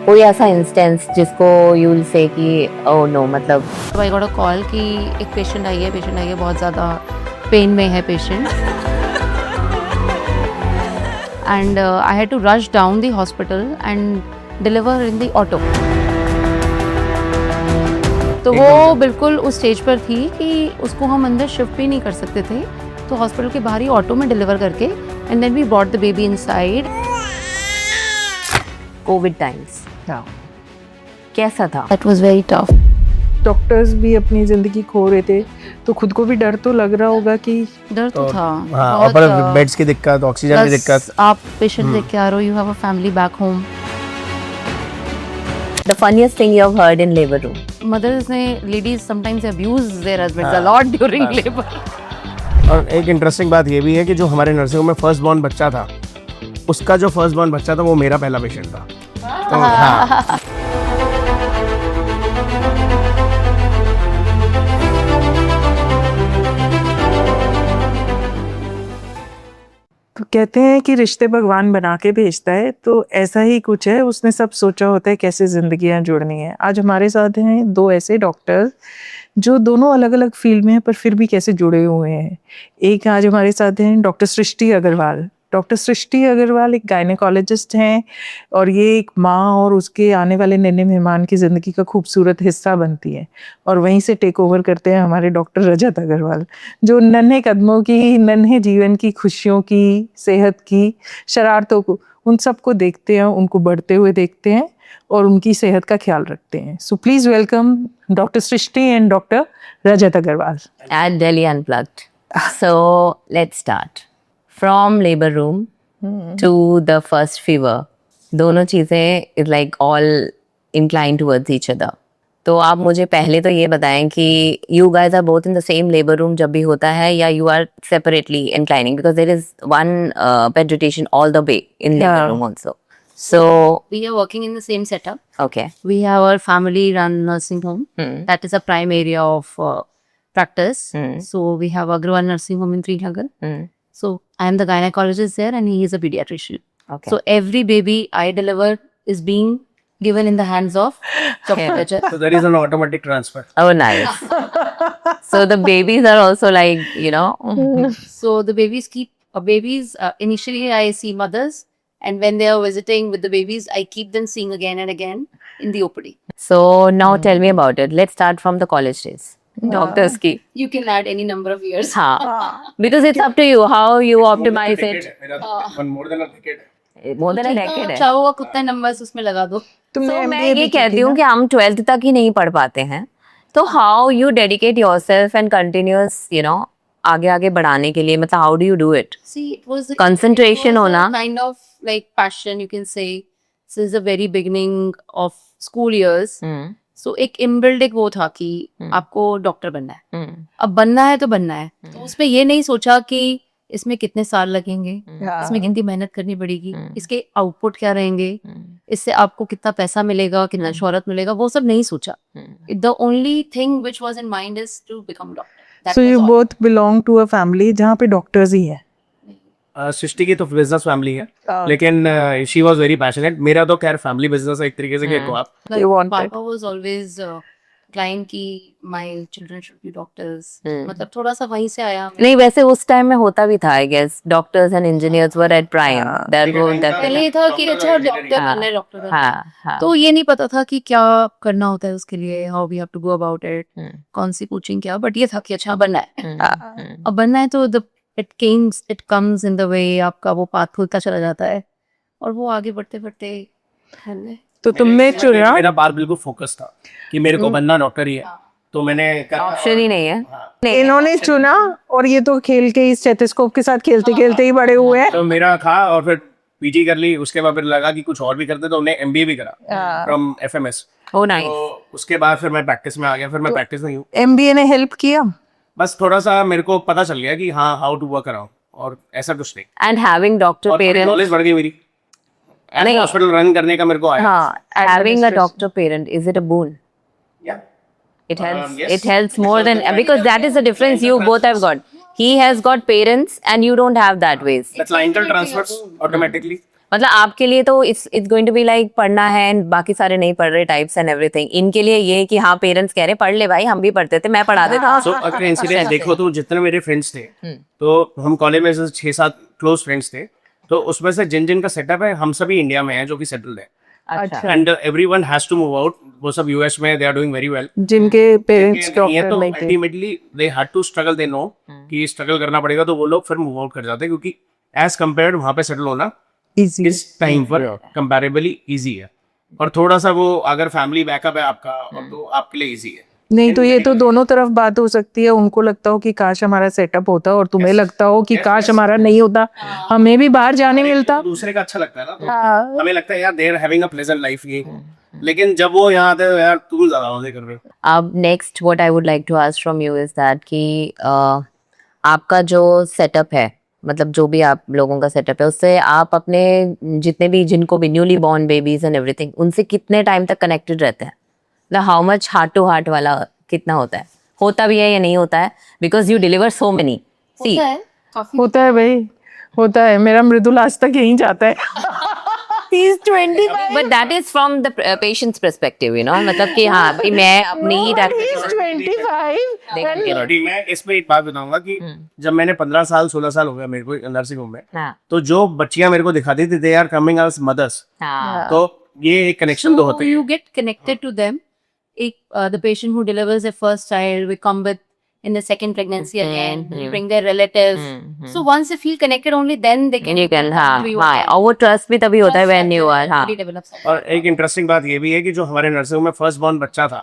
कोई ऐसा इंस्टेंस जिसको यू विल से कि ओह नो, मतलब आई गॉट अ कॉल कि एक पेशेंट आई है बहुत ज़्यादा पेन में है patient and I had to rush down the hospital and deliver in the auto. तो वो बिल्कुल उस स्टेज पर थी कि उसको हम अंदर शिफ्ट भी नहीं कर सकते थे, तो हॉस्पिटल के बाहर ही ऑटो में डिलीवर करके and then we brought the baby inside. Covid times कैसा था? That was very tough. Doctors भी अपनी ज़िंदगी खो रहे थे, तो खुद को भी डर तो लग रहा होगा कि डर तो था हाँ, और पर बेड्स की दिक्कत, ऑक्सीजन की दिक्कत। आप पेशेंट देख के आ रहे हो, you have a family back home. The funniest thing you have heard in labor room? मदर्स ने, ladies sometimes abuse their husbands a lot during labour. और एक इंटरेस्टिंग बात ये भी है कि जो हमारे नर्सिंग होम में फर्स्ट बॉर्न बच्चा था, उसका जो फर्स्ट बॉर्न बच्चा था वो मेरा पहला पेशेंट था। तो हाँ, तो कहते हैं कि रिश्ते भगवान बना के भेजता है, तो ऐसा ही कुछ है। उसने सब सोचा होता है कैसे ज़िंदगियां जुड़नी है। आज हमारे साथ हैं दो ऐसे डॉक्टर जो दोनों अलग अलग फील्ड में हैं पर फिर भी कैसे जुड़े हुए हैं। एक आज हमारे साथ हैं डॉक्टर सृष्टि अग्रवाल। डॉक्टर सृष्टि अग्रवाल एक गायनेकोलॉजिस्ट हैं और ये एक माँ और उसके आने वाले नन्हे मेहमान की ज़िंदगी का खूबसूरत हिस्सा बनती है। और वहीं से टेक ओवर करते हैं हमारे डॉक्टर रजत अग्रवाल, जो नन्हे कदमों की, नन्हे जीवन की खुशियों की, सेहत की, शरारतों को, उन सबको देखते हैं, उनको बढ़ते हुए देखते हैं और उनकी सेहत का ख्याल रखते हैं। So please welcome doctor Srishti and doctor Rajat Agarwal At Delhi Unplugged. So let's start from labor room to the first fever. दोनों चीज़ें is like all inclined towards each other. तो आप मुझे पहले तो ये बताएं कि you guys are both in the same labor room जब भी होता है, या you are separately inclining, because there is one bed rotation all the way in labor room also. So We are working in the same setup. okay. We have our family run nursing home. That is a prime area of practice. So we have Agrawal Nursing Home in Srinagar. So I am the gynecologist there and he is a pediatrician. Okay. So every baby I deliver is being given in the hands of Dr. Rajat. so there is an automatic transfer. Oh, nice. So the babies are also like, you know. So the babies initially I see mothers, and when they are visiting with the babies, I keep them seeing again and again in the OPD. So now tell me about it. Let's start from the college days. Doctors की. You can add any number of years. हाँ. Because it's up to you how you optimize it. More than a decade. More than a decade है. चाहो कितने numbers उसमें लगा दो. तुमने So मैं MBA भी ये की कहती थी हूँ ना? कि हम 12th तक ही नहीं पढ़ पाते हैं. तो how you dedicate yourself and continuous, you know, आगे आगे बढ़ाने के लिए, मतलब how do you do it? See, it was Concentration it was होना. a kind of like passion, you can say, since the very beginning of school years. So एक inbuilt एक वो था कि आपको डॉक्टर बनना है. अब बनना है तो बनना है. तो उसमें ये नहीं सोचा कि इसमें कितने साल लगेंगे, इसमें कितनी मेहनत करनी पड़ेगी, इसके आउटपुट क्या रहेंगे, इससे आपको कितना पैसा मिलेगा, कितना शोहरत मिलेगा, वो सब नहीं सोचा. The only thing which was in mind is to become doctor. So you both belong to a family जहाँ पे डॉक्टर्स ही है. सृष्टि की तो बिजनेस फैमिली है, लेकिन शी वाज वेरी पैशनेट. मेरा तो खैर फैमिली बिजनेस है एक तरीके से, कहो आप. You wanted. Papa was always trying कि my children should be doctors. मतलब थोड़ा सा वहीं से आया. नहीं, वैसे उस टाइम में होता भी था, I guess. Doctors and engineers were at prime. पहले ये था कि अच्छा डॉक्टर बनना है, डॉक्टर बनना है. हाँ हाँ. तो ये नहीं पता था कि क्या करना होता है उसके लिए, how we have to go about it, कौन सी कोचिंग क्या. बट ये था कि अच्छा बनना है. अब बनना है तो it comes in the way, आपका वो पाथ खुलता चला जाता है और वो आगे बढ़ते बढ़ते हमने. तो तुमने चुना. मेरा बार बिल्कुल फोकस था कि मेरे को बनना डॉक्टर ही है, तो मैंने ऑप्शन ही नहीं है. इन्होंने चुना और ये तो खेल के इस स्टेथोस्कोप के साथ खेलते खेलते ही बड़े हुए हैं. तो मेरा था और फिर पीजी कर ली. उसके बाद फिर लगा कि कुछ और भी करते, तो हमने एमबीए भी करा फ्रॉम एफएमएस. O nice. तो उसके बाद फिर मैं प्रैक्टिस में आ गया. फिर मैं प्रैक्टिस में हूँ. MBA ने हेल्प किया. बस थोड़ा सा मेरे को पता चल गया कि हाँ, हाउ टू वर्क अराउंड, और ऐसा कुछ नहीं. एंड हैविंग डॉक्टर और पेरेंट. नॉलेज बढ़ गई मेरी. नहीं, हॉस्पिटल रन करने का मेरे को आया. हाँ, having a doctor parent, is it a boon? Yeah. It helps. Yes. It helps more than, because that is the difference you both have got. He has got parents and you don't have that ways. The clientele transfers automatically. मतलब आपके लिए तो it's going to be like पढ़ना है and बाकी सारे नहीं पढ़ रहे टाइप्स एंड एवरीथिंग, इनके लिए ये कि हाँ पेरेंट्स कह रहे पढ़ ले भाई, हम भी पढ़ते थे, मैं पढ़ा देता हूँ। सो अगर इंसिडेंट देखो तो जितने मेरे फ्रेंड्स थे, तो हम कॉलेज में से 6-7 क्लोज फ्रेंड्स थे, तो उसमें से जिन जिन का सेटअप है हम सभी इंडिया में हैं जो कि सेटल्ड है, अच्छा, and everyone has to move out. वो सब यूएस में they are doing very well. जिनके पेरेंट्स ये डॉक्टर तो नहीं थे। Ultimately they had to struggle, they know कि स्ट्रगल करना पड़ेगा, तो वो लोग फिर मूव आउट कर जाते हैं, क्योंकि एज कम्पेयर्ड वहां पे सेटल होना इजी इस टाइम पर कंपैरेबली इजी है, और थोड़ा सा वो अगर फैमिली बैकअप है आपका और तो आपके लिए इजी है। नहीं तो ये तो दोनों तरफ बात हो सकती है, उनको लगता हो कि काश हमारा सेटअप होता और तुम्हें लगता हो कि काश हमारा नहीं होता, हमें भी बाहर जाने मिलता। दूसरे का अच्छा लगता है ना, तो हाँ। हमें लगता है यार they are having a pleasant life ये, लेकिन जब वो यहाँ आते हैं यार तुम ज्यादा मजे कर रहे हो। अब next what I would like to ask from you is that कि आपका जो सेटअप है, मतलब जो भी आप लोगों का सेटअप है, उससे आप अपने जितने भी जिनको भी newly born babies and everything, उनसे कितने टाइम तक कनेक्टेड रहते हैं? मतलब how much heart to heart वाला कितना होता भी है या नहीं होता है? Because you deliver so many. See होता है काफी। होता है भाई, होता है। मेरा मृदुल आज तक यहीं जाता है। He is 25. But that is from the patients perspective, you know, मतलब कि हाँ भाई मैं अपनी ही He is 25. ठीक, मैं इसमें एक बात बताऊंगा कि जब मैंने 15 साल 16 साल हो गया मेरे को नर्सिंग होम में, हाँ तो जो बच्चियां मेरे को दिखाती थी they are coming as mothers, हाँ तो ये एक कनेक्शन तो होते you हैं। get connected to them. The patient who delivers their first child will come with in the second pregnancy again. Will bring their relatives. So once they feel connected, only then they And you can हाँ come to you. हाँ, और वो trust भी तभी होता है when you are हाँ। Really develops. और एक इंटरेस्टिंग बात ये भी है कि जो हमारे नर्सिंग होम में फर्स्ट बॉर्न बच्चा था,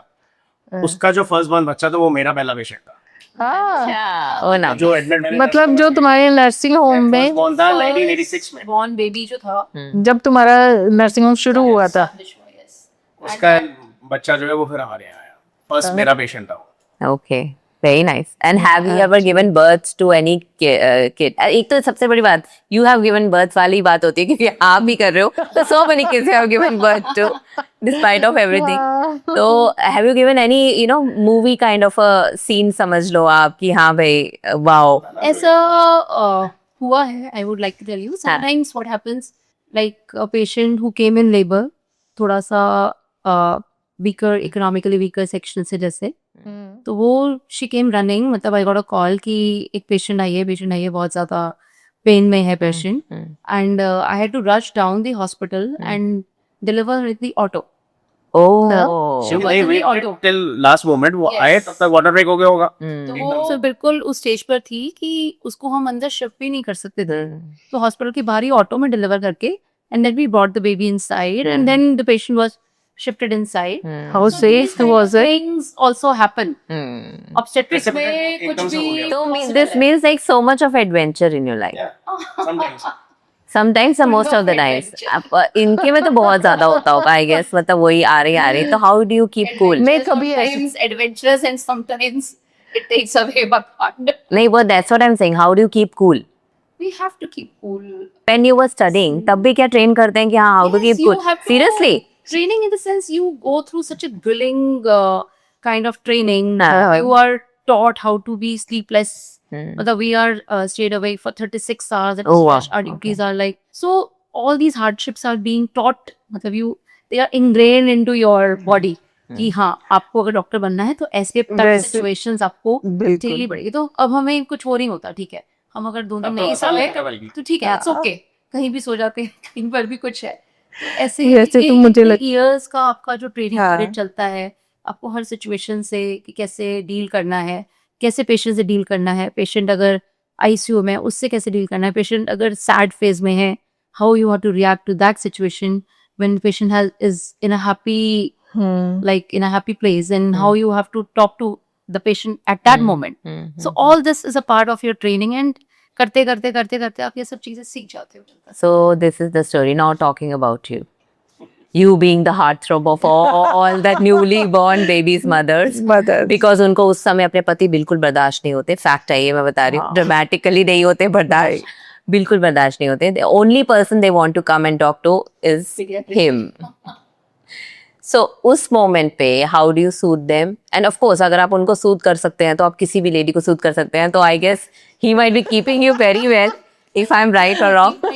उसका जो फर्स्ट बॉर्न बच्चा था वो मेरा पहला पेशेंट था, हाँ, ओ ना जो एडमिट मतलब जो तुम्हारे नर्सिंग होम में बॉर्न था 1986 में, Born baby जो था. जब तुम्हारा नर्सिंग होम शुरू हुआ था, Yes. उसका बच्चा जो है वो फिर हमारे यहाँ आया, फर्स्ट मेरा पेशेंट था वो। Okay, very nice. And have you ever given birth to any kid? एक तो सबसे बड़ी बात, यू हैव गिवन बर्थ वाली बात होती है, क्योंकि आप भी कर रहे हो, तो so many kids have given birth to despite of everything. तो have you given any you know movie kind of a scene, समझ लो आप कि हाँ भाई वाओ। ऐसा हुआ है. I would like to tell you. Sometimes what happens, like a patient who came in labor, थोड़ा सा weaker, economically weaker section से जैसे, तो वो she came running, मतलब I got a call कि एक patient आई है बहुत ज़्यादा pain में है patient, and I had to rush down the hospital and deliver with the auto. ओह नहीं वेट टिल लास्ट मोमेंट, वो आए तब तक वाटर ब्रेक हो गया होगा। तो वो so बिल्कुल उस स्टेज पर थी कि उसको हम अंदर शिफ्ट भी नहीं कर सकते थे, तो हॉस्पिटल के बाहर ही ऑटो में डिलीवर करके, and then we brought the baby inside, and then the patient was shifted inside. How safe was it? Things also happen. Obstetrics में कुछ एकदम से हो भी गया। तो this means like so much of adventure in your life. Sometimes Sometimes or most of the times. इनके में तो बहुत ज्यादा होता होगा आई गेस, मतलब वही आ रही, तो how do you keep cool? मैं कभी sometimes adventurous and sometimes it takes away my heart. नहीं, वो that's what I'm saying, how do you keep cool? We have to keep cool. When you were studying, तब भी क्या train करते हैं कि हाँ how to Yes, keep you cool? have to- Seriously? Training in the sense you go through such a grilling kind of training. हाँ. You are taught how to be sleepless. But we are stayed away for 36 hours. And Oh, wow. our duties are like, so all these hardships are being taught. मतलब they are ingrained into your body. कि हाँ आपको अगर doctor बनना है तो ऐसे वैसे- सिचुएशंस आपको बिल्कुल। झेलनी पड़ेगी। तो अब हमें कुछ वो नहीं होता, ठीक है, हम अगर 2 दिन अब तो नहीं आसान सोए लगता है बल्कि। तो ठीक है, इट्स ओके, कहीं भी सो जाते हैं, कहीं पर भी कुछ है। तो ऐसे वैसे तो मुझे ईयर्स का आपका जो ट्रेनिंग हाँ। पीरियड चलता है, आपको हर सिचुएशन से कि कैसे डील करना है, कैसे पेशेंट से डील करना है, पेशेंट अगर आईसीयू में है उससे कैसे डील करना है, पेशेंट अगर सैड फेज में है, how you have to react to that situation when patient is in a happy like in a happy place, and how you have to talk to the patient at that moment. So all this is a part of your training, and करते करते करते करते आप ये सब चीजें सीख जाते हो। So this is the story. Now talking about you. You being the heartthrob of all that newly born babies mothers. Mothers. Because उनको उस समय अपने पति बिल्कुल बर्दाश्त नहीं होते। फैक्ट है ये, मैं बता रही हूँ। ड्रामेटिकली नहीं होते बर्दाश्त, बिल्कुल बर्दाश्त नहीं होते। The only person they want to come and talk to is him. So उस मोमेंट पे how do you suit them? End of course अगर आप उनको सूट कर सकते हैं तो आप किसी भी लेडी को सूट कर सकते हैं, तो I guess he might be keeping you very well, if I am right और रॉन्ग।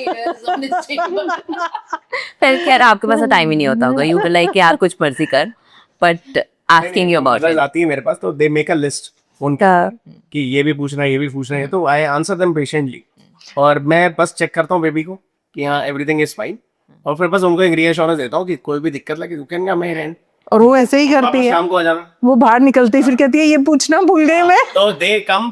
फिर खैर आपके पास टाइम ही नहीं होता होगा, यू लाइक यार कुछ मर्जी कर, but asking you about Mothers आती है मेरे पास तो दे मेक अ लिस्ट उनका कि ये भी पूछना है, ये भी पूछना है, तो आई आंसर देम पेशेंटली, और मैं बस चेक करता हूँ बेबी को कि हाँ एवरीथिंग इज फाइन, और फिर बस उनको एक रीअश्योरेंस देता हूँ कि कोई भी दिक्कत लगे you can come here and और वो ऐसे ही करती है, शाम को आ जाना। वो बाहर निकलती फिर कहती है ये पूछना भूल गई मैं। तो दे कम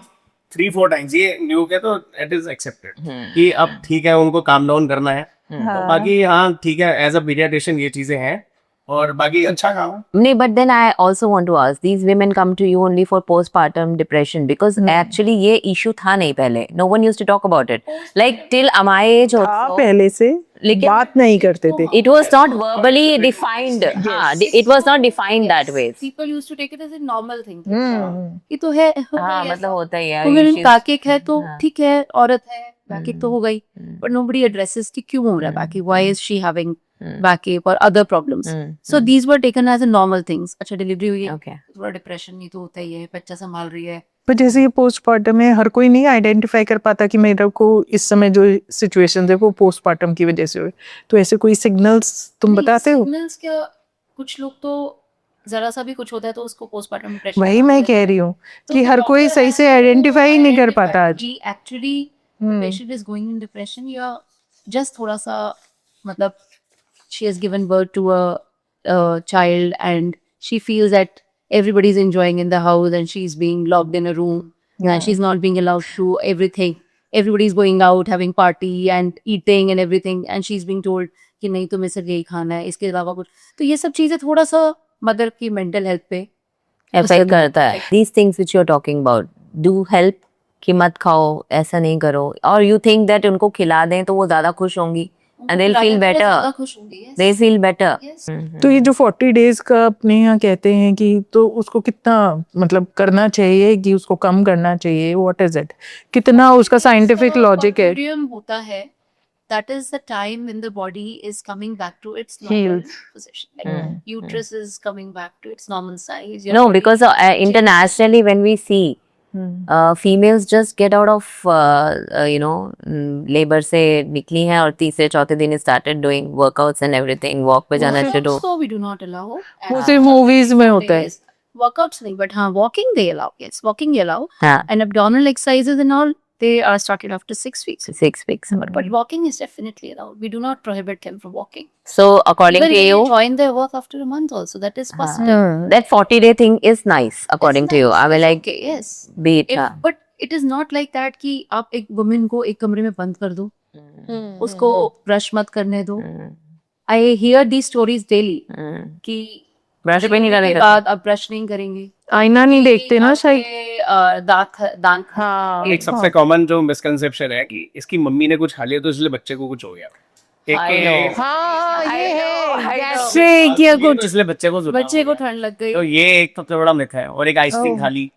3-4 टाइम्स, ये न्यू के तो इट इज एक्सेप्टेड कि अब ठीक है उनको काम डाउन करना है, तो बाकी हाँ ठीक है एज अ पीडियाट्रिशियन ये चीजें हैं, और बाकी अच्छा काम है। No, but then I also want to ask, these women come to you only for postpartum depression because actually ये issue था नहीं पहले. No one used to talk about it. Like till my age था also, पहले से, लेकिन बात नहीं करते थे। it was not verbally defined. हाँ, it was not defined that way. People used to take it as a normal thing. ये तो है, हो हाँ, गई मतलब ऐसा। होता ही है. Women issues. बैकएक है तो हाँ. ठीक है, औरत है बैकएक तो हो गई, बट नोबडी एड्रेसेस कि क्यों हो रहा है backache, why is she having backache और other problems, so these were taken as a normal things. अच्छा डिलीवरी हुई है, Okay. थोड़ा डिप्रेशन नहीं तो होता ही है, बच्चा संभाल रही है, पर जैसे ये पोस्टमार्टम है, हर कोई नहीं आइडेंटिफाई कर पाता कि मेरे को इस समय जो सिचुएशन है वो पोस्टमार्टम की वजह से हुए, तो ऐसे कोई सिग्नल्स तुम बताते हो? सिग्नल्स क्या, कुछ लोग तो जरा सा भी कुछ होता है तो उसको पोस्टमार्टम डिप्रेशन, वही मैं कह रही हूँ कि हर कोई सही से आइडेंटिफाई नहीं कर पाता आज। Actually patient is going in depression या जस्ट थोड़ा सा, मतलब she has given birth to a child and she feels that everybody is enjoying in the house and she's being locked in a room and she's not being allowed to do everything. Everybody is going out having party and eating and everything and she's being told कि नहीं तुम्हें सिर्फ यही खाना है, इसके अलावा कुछ, तो ये सब चीजें थोड़ा सा मदर की मेंटल हेल्थ पे Affect करता है. These things which you're talking about do help कि मत खाओ, ऐसा नहीं करो, और you think that उनको खिला दें तो वो ज्यादा खुश होंगी and they'll feel better. खुश होंगी, yes. They feel better. Yes. तो ये जो 40 डेज का अपने यहाँ कहते हैं कि, तो उसको कितना मतलब करना चाहिए कि उसको कम करना चाहिए, व्हाट इज इट, कितना उसका साइंटिफिक लॉजिक है? Postpartum होता है, that is the time when the body is coming back to its normal Heals. position. Like uterus is coming back to its normal size. your No, body because changes. internationally when we see females just get out of labor से निकली हैं और तीसरे चौथे दिन started doing workouts and everything, walk पे जाना शुरू. So we do not allow. वो सिर्फ मूवीज में होता है। Yes. Workouts नहीं, but हाँ walking they allow. Yes, walking they allow. हाँ, And abdominal exercises and all, they are started after 6 weeks. 6 weeks. But walking is definitely allowed. We do not prohibit them from walking. So according Even to they you, join their work after a month also. That is possible. that 40-day thing is nice according to you. I mean like Okay, yes. be it. If, हाँ. but it is not like that कि आप एक women को एक कमरे में बंद कर दो, उसको ब्रश मत करने दो. I hear these stories daily कि ब्रश पे नहीं के करेगा. बाद अब ब्रश नहीं करेंगे, आईना नहीं देखते ना शायद। आपके, दांत हाँ, एक सबसे कॉमन जो मिसकंसेप्शन है कि इसकी मम्मी ने कुछ खा लिया तो इसलिए बच्चे को कुछ हो गया, एक हाँ ये है गैस्ट्रिक या ये तो कुछ, इसलिए बच्चे को जुकाम बच्चे हो को गया। ठंड लग गई. तो ये एक सबसे बड़ा मिथ है, और एक आइसक्रीम खा ली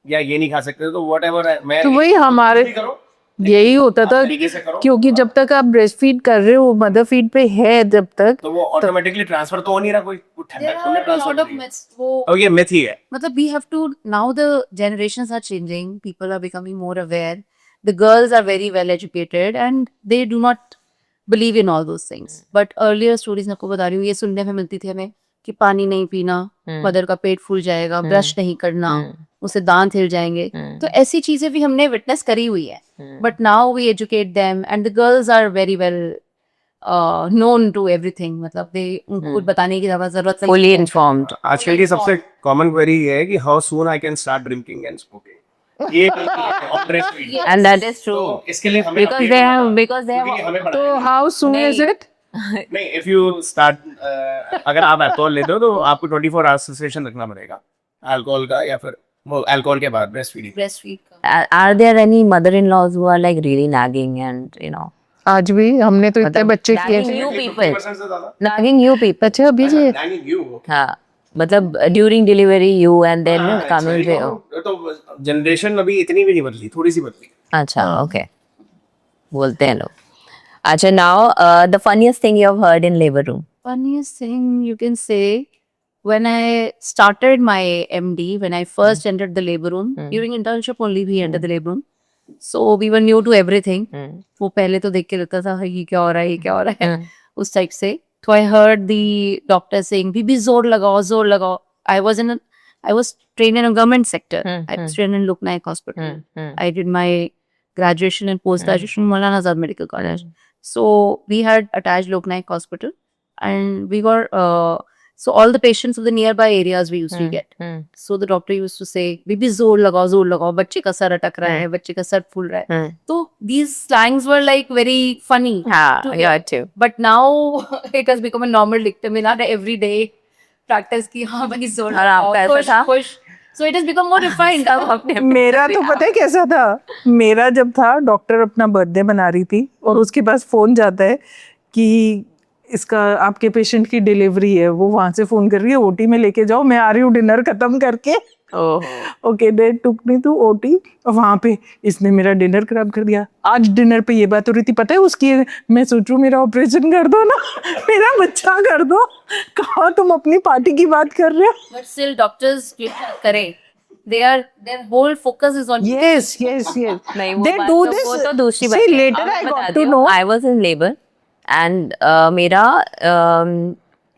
या ये नहीं खा सकते तो व्हाटएवर है, मैं तो वही हमारे करो यही होता था, तरीके से करो, क्योंकि जब तक आप ब्रेस्ट फीड कर रहे हो, मदर फीड पे है जब तक, तो वो ऑटोमेटिकली ट्रांसफर तो हो नहीं रहा, कोई वो There ठंडा are थोड़ा a ट्रांसफर lot of हो रही है। myths. वो और ये मिथ ही है। मतलब we have to, now the generations are changing, people are becoming more aware, the girls are very well educated and they do not believe in all those things. But earlier stories मैं आपको बता रही हूँ, ये सुनने में मिलती थी हमें कि पानी नहीं पीना, मदर का पेट फूल जाएगा, ब्रश नहीं करना, उससे दांत हिल जाएंगे, तो ऐसी चीजें भी हमने विटनेस करी हुई है. But now we educate them and the girls are very well known to everything, मतलब दे उनको कुछ बताने की ज्यादा जरूरत नहीं Fully है. informed. आजकल की सबसे कॉमन क्वेरी ये है कि how soon I can start drinking and smoking, ये on breastfeeding। And that is true. तो इसके लिए हमें Because update they होना have, था, because they क्योंकि have. हमें पढ़ाया तो नहीं। How soon is it? नहीं, इफ यू स्टार्ट अगर आप अल्कोहल लेते हो तो आपको 24 आवर्स सेशन रखना पड़ेगा अल्कोहल का, या फिर वो अल्कोहल के बाद ब्रेस्ट फीडिंग। Breastfeed का. Are there any mother-in-laws who are like really nagging and आज भी हमने तो इतने बच्चे किए nagging हैं। you people, 50% से ज्यादा nagging you people. अच्छा अभी जी nagging you। हाँ, मतलब during delivery you and then हाँ, coming actually, to. तो जनरेशन अभी इतनी भी नहीं बदली, थोड़ी सी बदली। अच्छा, okay. बोलते हैं लोग. अच्छा, now the funniest thing you have heard in labor room. Funniest thing you can say, when I started my MD, when I first entered the labor room, during internship only we entered the labor room. So we were new to everything. वो पहले तो देख के लगता था ये क्या हो रहा है, ये क्या हो रहा है, उस टाइप से. तो I heard the doctor saying बीबी जोर लगाओ, जोर लगाओ. I was trained in a government sector. I was trained in Lok Naik Hospital. I did my graduation and post graduation in Maulana Azad Medical College. So we had attached Lok Naik Hospital, and we got so all the patients of the nearby areas we used to get. So the doctor used to say, "Baby, जोर लगाओ, बच्चे का sir अटक रहा है, बच्चे का sir फूल रहा है." So these slangs were like very funny. to hear. Yeah, too. But now it has become a normal dictum in our everyday practice की हाँ भाई जोर और आपका ऐसा था? push. So it has become more refined. मेरा तो पता है कैसा था. मेरा जब था, डॉक्टर अपना बर्थडे मना रही थी और उसके पास फोन जाता है कि इसका आपके पेशेंट की डिलीवरी है. वो वहां से फोन कर रही है, ओटी में लेके जाओ, मैं आ रही हूँ डिनर खत्म करके. Okay, they took me to OT. और वहां पे इसने मेरा डिनर खराब कर दिया. आज डिनर पे ये बात हो रही थी, पता है उसकी. मैं सोचूं मेरा ऑपरेशन कर दो ना, मेरा बच्चा कर दो. कहाँ तुम अपनी पार्टी की बात कर रहे हो. But still doctors करें. Their whole focus is on Yes. नहीं, वो They बात do तो- this. वो तो दूसरी See, बात है. later अब I मैं got बताती to हूँ. know. I was in labor and मेरा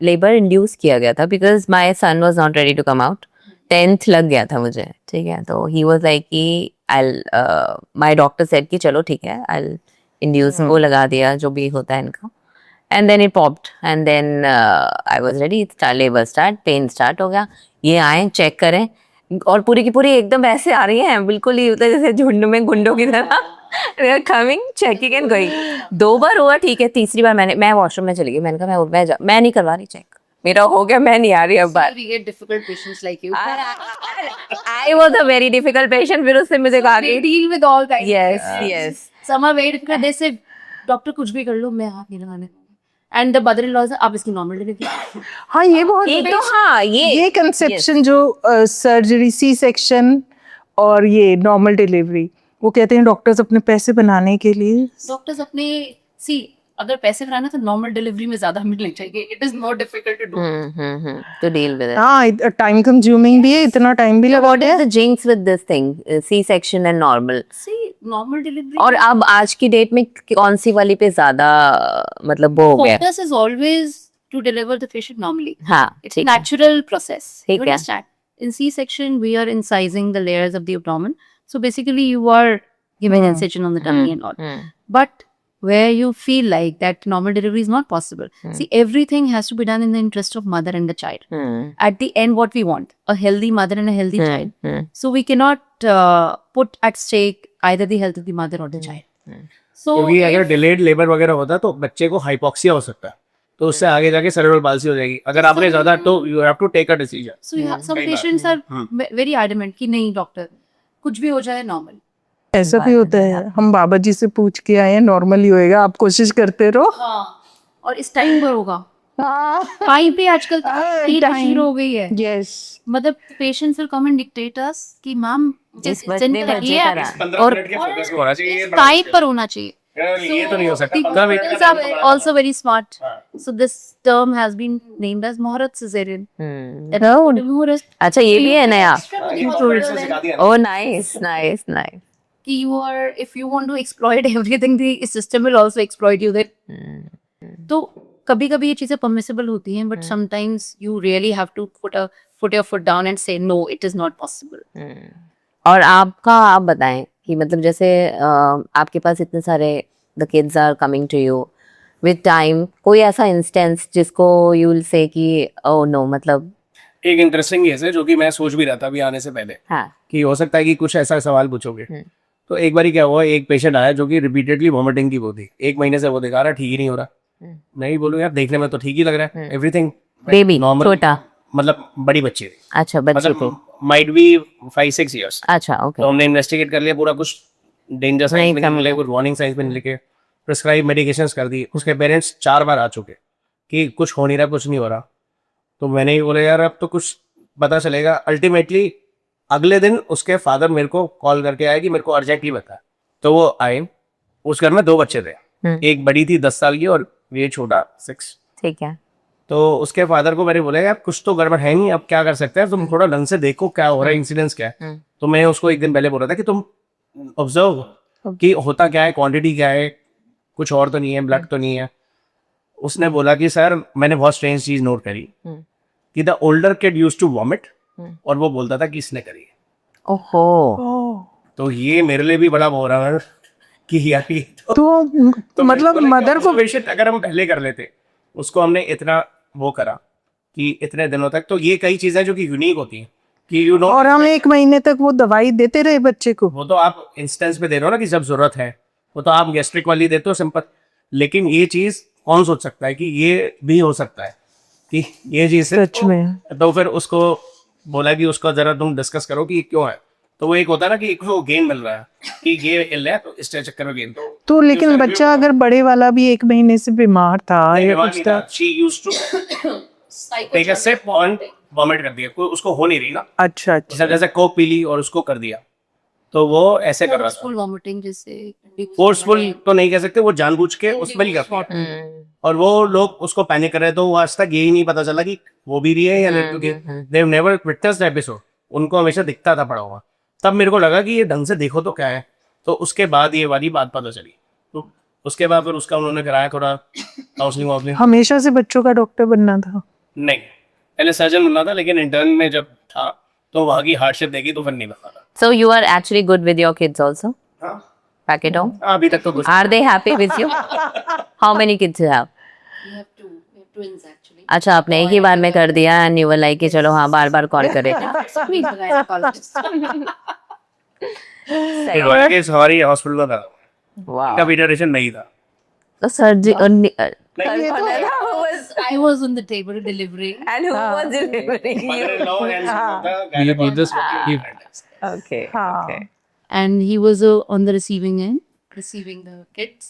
लेबर इंड्यूस किया गया था because my son was not ready to come out. 10th लग गया था मुझे, ठीक है. तो he was like कि my doctor said कि चलो ठीक है, I'll induce. वो लगा दिया जो भी होता है इनका. And then it popped and then I was ready. Labor start, pain start हो गया. ये आए चेक करें और पूरी की पूरी एकदम ऐसे आ रही हैं, बिल्कुल ही मतलब जैसे झुंड में गुंडों की तरह कमिंग चेकिंग एंड गोइंग. 2 बार हुआ, ठीक है. तीसरी बार मैं वॉशरूम में चली गई. मैंने कहा मैं नहीं करवा रही चेक, मेरा हो गया, मैं नहीं आ रही अब बार. we get difficult patients like you. I was a very difficult patient. फिर उससे मुझे कहा They कि deal with all kinds. yes. Some are very difficult. They say doctor कुछ भी कर लो, मैं हाथ नहीं लगाने. And the mother-in-law से आप इसकी नॉर्मल डिलीवरी. हाँ, ये बहुत एक तो हाँ ये कंसेप्शन जो सर्जरी, सी सेक्शन और ये नॉर्मल डिलीवरी, वो कहते हैं डॉक्टर्स अपने पैसे बनाने के लिए. डॉक्टर्स अपने अगर पैसे बनाना तो नॉर्मल डिलीवरी में ज्यादा मिलने चाहिए. It is more difficult to do. to deal with it. हाँ, टाइम कंज्यूमिंग भी है, इतना टाइम भी लगा What is the jinx with this thing? C-section and normal. Normal delivery और अब आज की डेट में कौन सी वाली पे ज्यादा मतलब वो हो गया? focus is always to deliver the patient normally. हाँ, It's a ठीक है. natural process. ठीक You है. understand? In C-section, we are incising the layers of the abdomen. So basically, you are giving incision on the tummy and all. But where you feel like that normal delivery is not possible. See, everything has to be done in the interest of mother and the child. At the end, what we want, a healthy mother and a healthy child. So we cannot put at stake either the health of the mother or the child. So क्योंकि अगर if- delayed labour वगैरह होता है तो बच्चे को hypoxia हो सकता है, तो उससे आगे जाके सेरेब्रल पाल्सी हो जाएगी. अगर आपने ज्यादा तो you have to take a decision. So you have, some patients are very adamant कि नहीं डॉक्टर कुछ भी हो जाए नॉर्मल. ऐसा भी होता है. हम बाबा जी से पूछ के आए हैं, नॉर्मल ही होएगा, आप कोशिश करते रहो. हाँ, और इस टाइम पर होगा. टाइम पे आजकल टाइम हो गई है. यस. मतलब patients will come and dictate us कि मैम जिस बच्चे बच्चे करा. 15 मिनट के फोकस को होना चाहिए. टाइम पर होना चाहिए. ये तो नहीं हो सकता. The 15 minute doctors are also very smart. So this term has been named as Muhurat cesarean. Muhurat. अच्छा, ये भी है नया. सिखा दिया. Oh, nice. कि you are, if you want to exploit everything, the system will also exploit you. तो कभी कभी ये चीजें permissible होती हैं, but sometimes you really have to put your foot down and say no, it is not possible. और आप बताएं कि मतलब जैसे आपके पास इतने सारे the kids are coming to you with time, कोई ऐसा इंस्टेंस जिसको you will say कि oh no, मतलब एक इंटरेस्टिंग केस है जो कि मैं सोच भी रहा था अभी आने से पहले हाँ. कि हो सकता है कि कुछ ऐसा सवाल पूछोगे. तो एक बारी क्या हुआ, एक पेशेंट आया जो कि रिपीटेडली वॉमिटिंग की वो थी. 1 महीने से वो दिखा रहा, ठीक ही नहीं हो रहा. नहीं बोलूँ यार, देखने में तो ठीक ही लग रहा है, एवरीथिंग बेबी नॉर्मल, छोटा. मतलब बड़ी बच्ची थी, अच्छा, बच्चे थे. मतलब माइट बी 5-6 इयर्स. अच्छा, ओके. तो हमने इन्वेस्टिगेट कर लिया पूरा, कुछ डेंजर साइंस में नहीं मिले, कुछ वार्निंग साइंस में नहीं लिखे, प्रिस्क्राइब मेडिकेशंस कर दी. उसके पेरेंट्स 4 बार आ चुके कि कुछ हो नहीं रहा, कुछ नहीं हो रहा. तो मैंने ही बोला यार अब तो कुछ पता चलेगा. अल्टीमेटली अगले दिन उसके फादर मेरे को कॉल करके आए कि मेरे को अर्जेंटली बता. तो वो आए. उस घर में 2 बच्चे थे, एक बड़ी थी 10 साल की और ये छोटा 6. ठीक है. तो उसके फादर को मैंने बोला यार कुछ तो गड़बड़ है नहीं, अब क्या कर सकते हैं, तुम थोड़ा ढंग से देखो क्या हो रहा है, इंसिडेंस क्या है. तो मैं उसको एक दिन पहले बोला था कि तुम ऑब्जर्व कि होता क्या है, क्वांटिटी क्या है, कुछ और तो नहीं है, ब्लड तो नहीं है। उसने बोला कि सर मैंने बहुत स्ट्रेंज चीज नोट करी कि the older kid used to vomit, और वो बोलता था कि इसने करी है। ओहो। तो ये मेरे लिए भी बड़ा हो रहा है कि यार ये तो मतलब मदर को बेशक अगर हम पहले कर लेते, उसको हमने इतना वो करा कि इतने दिनों तक, तो ये कई चीजें जो कि यूनिक होती हैं कि यू नो, और हम 1 महीने तक वो दवाई देते रहे बच्चे को। वो तो आप इंस्टेंस पे दे रहे हो ना कि जब जरूरत है, वो तो आप गैस्ट्रिक वाली देते हो सिंपल। लेकिन ये चीज कौन सोच सकता है कि ये भी हो सकता है कि ये चीज से सच में। तो फिर उसको बोला कि उसको जरा तुम डिस्कस करो कि क्यों है। तो वो एक होता है ना कि एक वो गेन मिल रहा है कि ये इल है, तो इस चक्कर में गेन तो लेकिन बच्चा अगर बड़े वाला भी 1 महीने से बीमार था या कुछ था, she used to take a sip और वॉमिट कर दिया, कोई उसको हो नहीं रही ना, अच्छा अच्छा, जैसे कोक पी ली और उसको कर दिया, तो वो ऐसे कर रहा था। फुल वॉमिटिंग जैसे फोर्सफुल तो नहीं कह सकते, वो जानबूझ के उसमें ही करता है। और वो लोग उसको पैनिक कर रहे, तो वो आज तक यही नहीं पता चला कि वो भी रही है या नहीं, क्योंकि they have never witnessed episode, उनको हमेशा दिखता था पड़ा हुआ। तब मेरे को लगा कि ये ढंग से देखो तो क्या है, तो उसके बाद ये वाली बात पता चली। तो उसके बाद फिर उसका उन्होंने कराया थोड़ा काउंसलिंग वाउंसलिंग। हमेशा से बच्चों का डॉक्टर बनना था। नहीं, पहले सर्जन बनना था, लेकिन इंटर्न में जब था तो वहाँ की हार्डशिप देखी तो फिर नहीं बनना था। So you are actually good with your kids also? हाँ, Back at home? अभी तक तो कुछ Are they happy with you? How many kids you have? We have twins actually. अच्छा, आपने एक ही बार में कर दिया and you were like कि चलो हाँ बार बार कॉल करे। Squeeze the gynecologist. के सवारी हॉस्पिटल में था, Wow. का पीडियाट्रिशियन नहीं था। तो सर्जरी नहीं, I was on the table delivering. and who was delivering you? mother-in-law and Okay. हाँ। Okay. And he was on the receiving end, receiving the kids.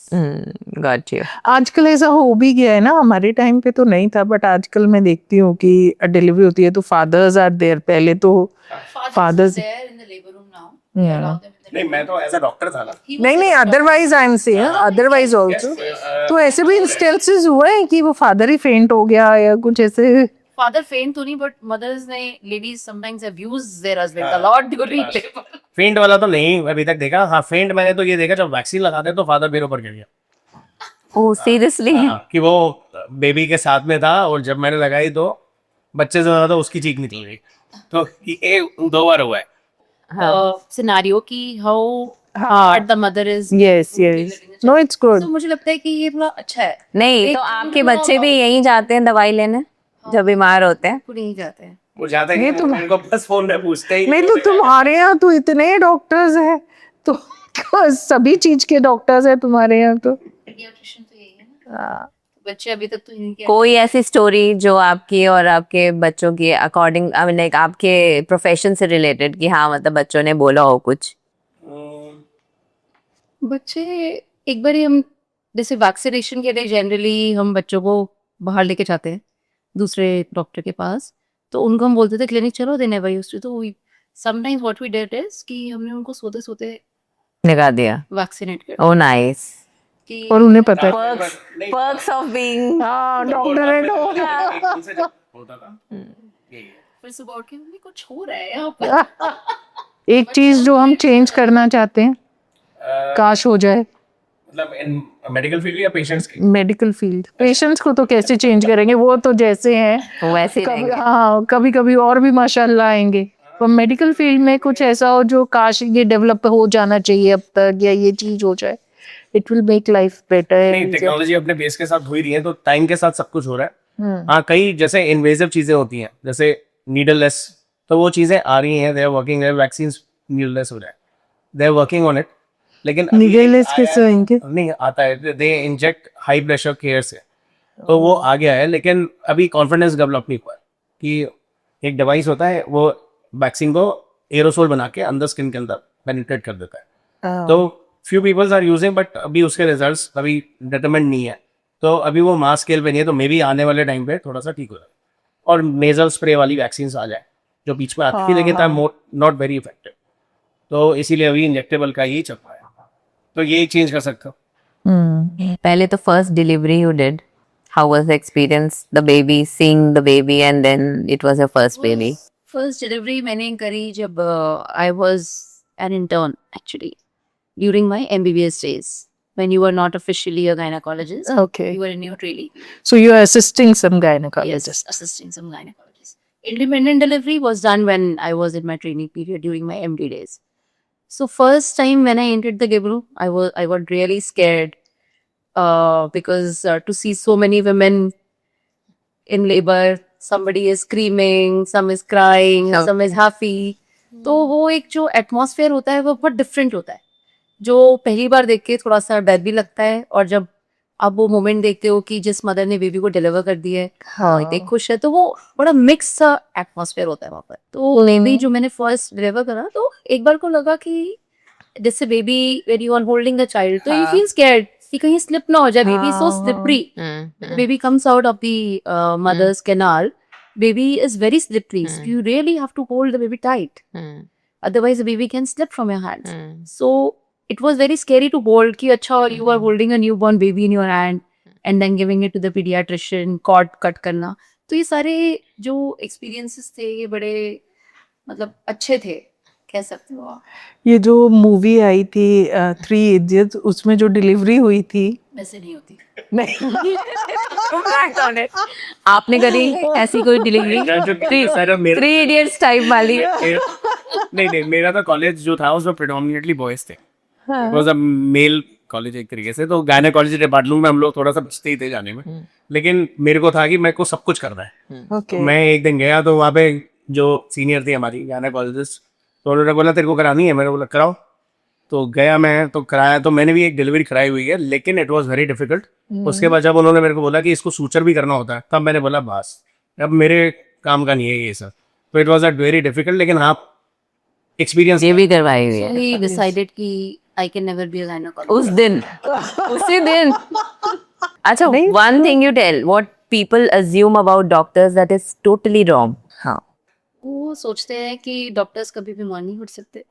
Got you. आजकल ऐसा हो भी गया है ना, हमारे टाइम पे तो नहीं था, बट आजकल मैं देखती हूँ कि डिलीवरी होती है तो फादर्स आर देयर। पहले तो Fathers there in the labor room now. We Yeah. allow them in the नहीं, मैं तो एज अ डॉक्टर था ना। He was नहीं नहीं, otherwise I am saying, otherwise also तो ऐसे भी इंस्टेंसेस हुए हैं कि वो फादर ही फेंट हो गया या कुछ ऐसे। father faint तो नहीं, but mothers ने ladies sometimes have used their husband a lot during labor. फेंट वाला तो नहीं अभी तक देखा। हाँ, फेंट मैंने तो ये देखा जब वैक्सीन लगाते तो फादर मेरे ऊपर गिर गया। Oh, seriously? हाँ, कि वो बेबी के साथ में था और जब मैंने लगाई तो बच्चे से ज्यादा उसकी चीख निकल गई। तो ये 2 बार हुआ है। Scenario कि how hard the mother is. Yes yes, no it's good. तो मुझे लगता है कि ये थोड़ा अच्छा है। नहीं तो आपके बच्चे भी यहीं जाते हैं दवाई लेने जब बीमार होते हैं? वो नहीं जाते हैं। वो जाता है तो उनको बस फोन में पूछते ही नहीं तो तुम्हारे यहाँ तो इतने डॉक्टर्स हैं, तो सभी चीज के डॉक्टर्स हैं तुम्हारे यहाँ तो। Pediatrician तो यही है ना। बच्चे अभी तक तो इनके कोई ऐसी स्टोरी जो आपकी और आपके बच्चों की अकॉर्डिंग, आई मीन लाइक आपके प्रोफेशन से रिलेटेड कि हाँ मतलब बच्चों ने बोला हो कुछ? बच्चे एक बार हम जैसे वैक्सीनेशन के लिए जनरली हम बच्चों को बाहर लेके जाते हैं दूसरे डॉक्टर के पास, तो उनको हम बोलते थे क्लिनिक चलो, दे नेवर यूज्ड टू। तो sometimes what we did is कि हमने उनको सोते सोते निकाल दिया। वैक्सीनेट कर ओह नाइस। कि और उन्हें पता है Perks of being हाँ डॉक्टर है तो उनसे जब होता था यही है। फिर सुबह उठ के मम्मी कुछ हो रहा है यहाँ पर। एक चीज जो हम चेंज करना चाहते हैं, काश हो जाए, मतलब इन मेडिकल फील्ड या पेशेंट्स की? Medical field. पेशेंट्स को तो कैसे चेंज करेंगे, वो तो जैसे हैं वैसे ही कभी, रहेंगे। हाँ कभी कभी और भी माशाल्लाह आएंगे, पर मेडिकल फील्ड में कुछ ऐसा हो जो काश ये डेवलप हो जाना चाहिए अब तक, या ये चीज हो जाए, इट विल मेक लाइफ नहीं, बेटर। टेक्नोलॉजी अपने बेस के साथ हो ही रही है, तो टाइम के साथ सब कुछ हो रहा है। हाँ, कई जैसे इन्वेजिव चीजें होती हैं जैसे नीडललेस, तो वो चीजें आ रही हैं, they are working, vaccines needleless हो रहा है, they are working on it. लेकिन अभी Needleless आया- कैसे होंगे? नहीं आता है, they inject high pressure care से, तो वो आ गया है, लेकिन अभी कॉन्फिडेंस डेवलप नहीं हुआ है कि एक डिवाइस होता है वो वैक्सीन को एरोसोल बना के अंदर स्किन के अंदर पेनिट्रेट कर देता है। तो few peoples are using, but अभी उसके रिजल्ट्स अभी डिटरमाइंड नहीं है, तो अभी वो मास स्केल पे नहीं है, तो मे बी आने वाले टाइम पे थोड़ा सा ठीक हो जाए और नेजल स्प्रे वाली वैक्सीन आ जाए जो बीच में आती थी, लेकिन नॉट वेरी इफेक्टिव, तो इसीलिए अभी इंजेक्टेबल का यही चल रहा है, तो ये चेंज कर सकते हो। पहले तो first delivery you did, how was the experience, the baby, seeing the baby and then it was your first baby? First delivery मैंने करी जब I was an intern actually, during my MBBS days when you were not officially a gynecologist. Okay. You were in your training. So you are assisting some Yes, gynecologists. assisting some gynecologists. Independent delivery was done when I was in my training period during my MD days. So first time when I entered the GIBRU, I got really scared because to see so many women in labor, somebody is screaming, some is crying, some is happy. तो वो एक जो atmosphere होता है वो बहुत different होता है, जो पहली बार देख के थोड़ा सा डर भी लगता है, और जब आप वो मोमेंट देखते हो कि जिस मदर ने बेबी को डिलीवर कर दिया है हाँ। इतने खुश है, तो वो बड़ा मिक्स सा एटमॉस्फेयर होता है वहाँ पर। तो बेबी जो मैंने फर्स्ट डिलीवर करा, तो एक बार को लगा कि जैसे baby when you are holding a child तो यू फील स्कैर्ड कि कहीं स्लिप ना हो जाए, baby so slippery, baby comes out of the mother's canal, baby is very slippery, so you really have to hold the baby tight, otherwise the baby can slip from your hands. So it was very scary to hold कि अच्छा you are holding a newborn baby in your hand and then giving it to the pediatrician, cord cut करना, तो ये सारे जो experiences थे ये बड़े मतलब अच्छे थे, कह सकते हो आप। ये जो मूवी आई थी थ्री इडियट्स, उसमें जो डिलीवरी हुई थी वैसे नहीं होती। नहीं आपने करी ऐसी कोई डिलीवरी? थ्री इडियट्स टाइप वाली? नहीं, मेरा तो कॉलेज जो था उसमें प्रेडोमिनेटली बॉयज थे, वाज अ मेल कॉलेज एक तरीके से, तो गायनेकोलॉजी डिपार्टमेंट में हम लोग थोड़ा सा बचते ही थे जाने में, लेकिन मेरे को था कि मेरे को सब कुछ करना है। ओके मैं एक दिन गया तो वहाँ पे जो सीनियर थी हमारी गायनेकोलॉजिस्ट, तो उन्होंने बोला तेरे को करानी है, मैंने बोला कराओ, तो गया मैं, तो कराया, तो मैंने भी एक डिलीवरी कराई हुई है, लेकिन इट वाज वेरी डिफिकल्ट। उसके बाद जब उन्होंने मेरे को बोला कि इसको सूचर भी करना होता है, तब मैंने बोला बस अब मेरे काम का नहीं है ये सब, तो इट वाज वेरी डिफिकल्ट, लेकिन हाँ एक्सपीरियंस ये भी करवाई हुई है So he decided कि I can never be a gynecologist. उस दिन, उसी दिन। अच्छा, one thing you tell, what people assume about doctors that is totally wrong. हाँ, वो सोचते हैं कि डॉक्टर्स कभी बीमार नहीं उठ सकते,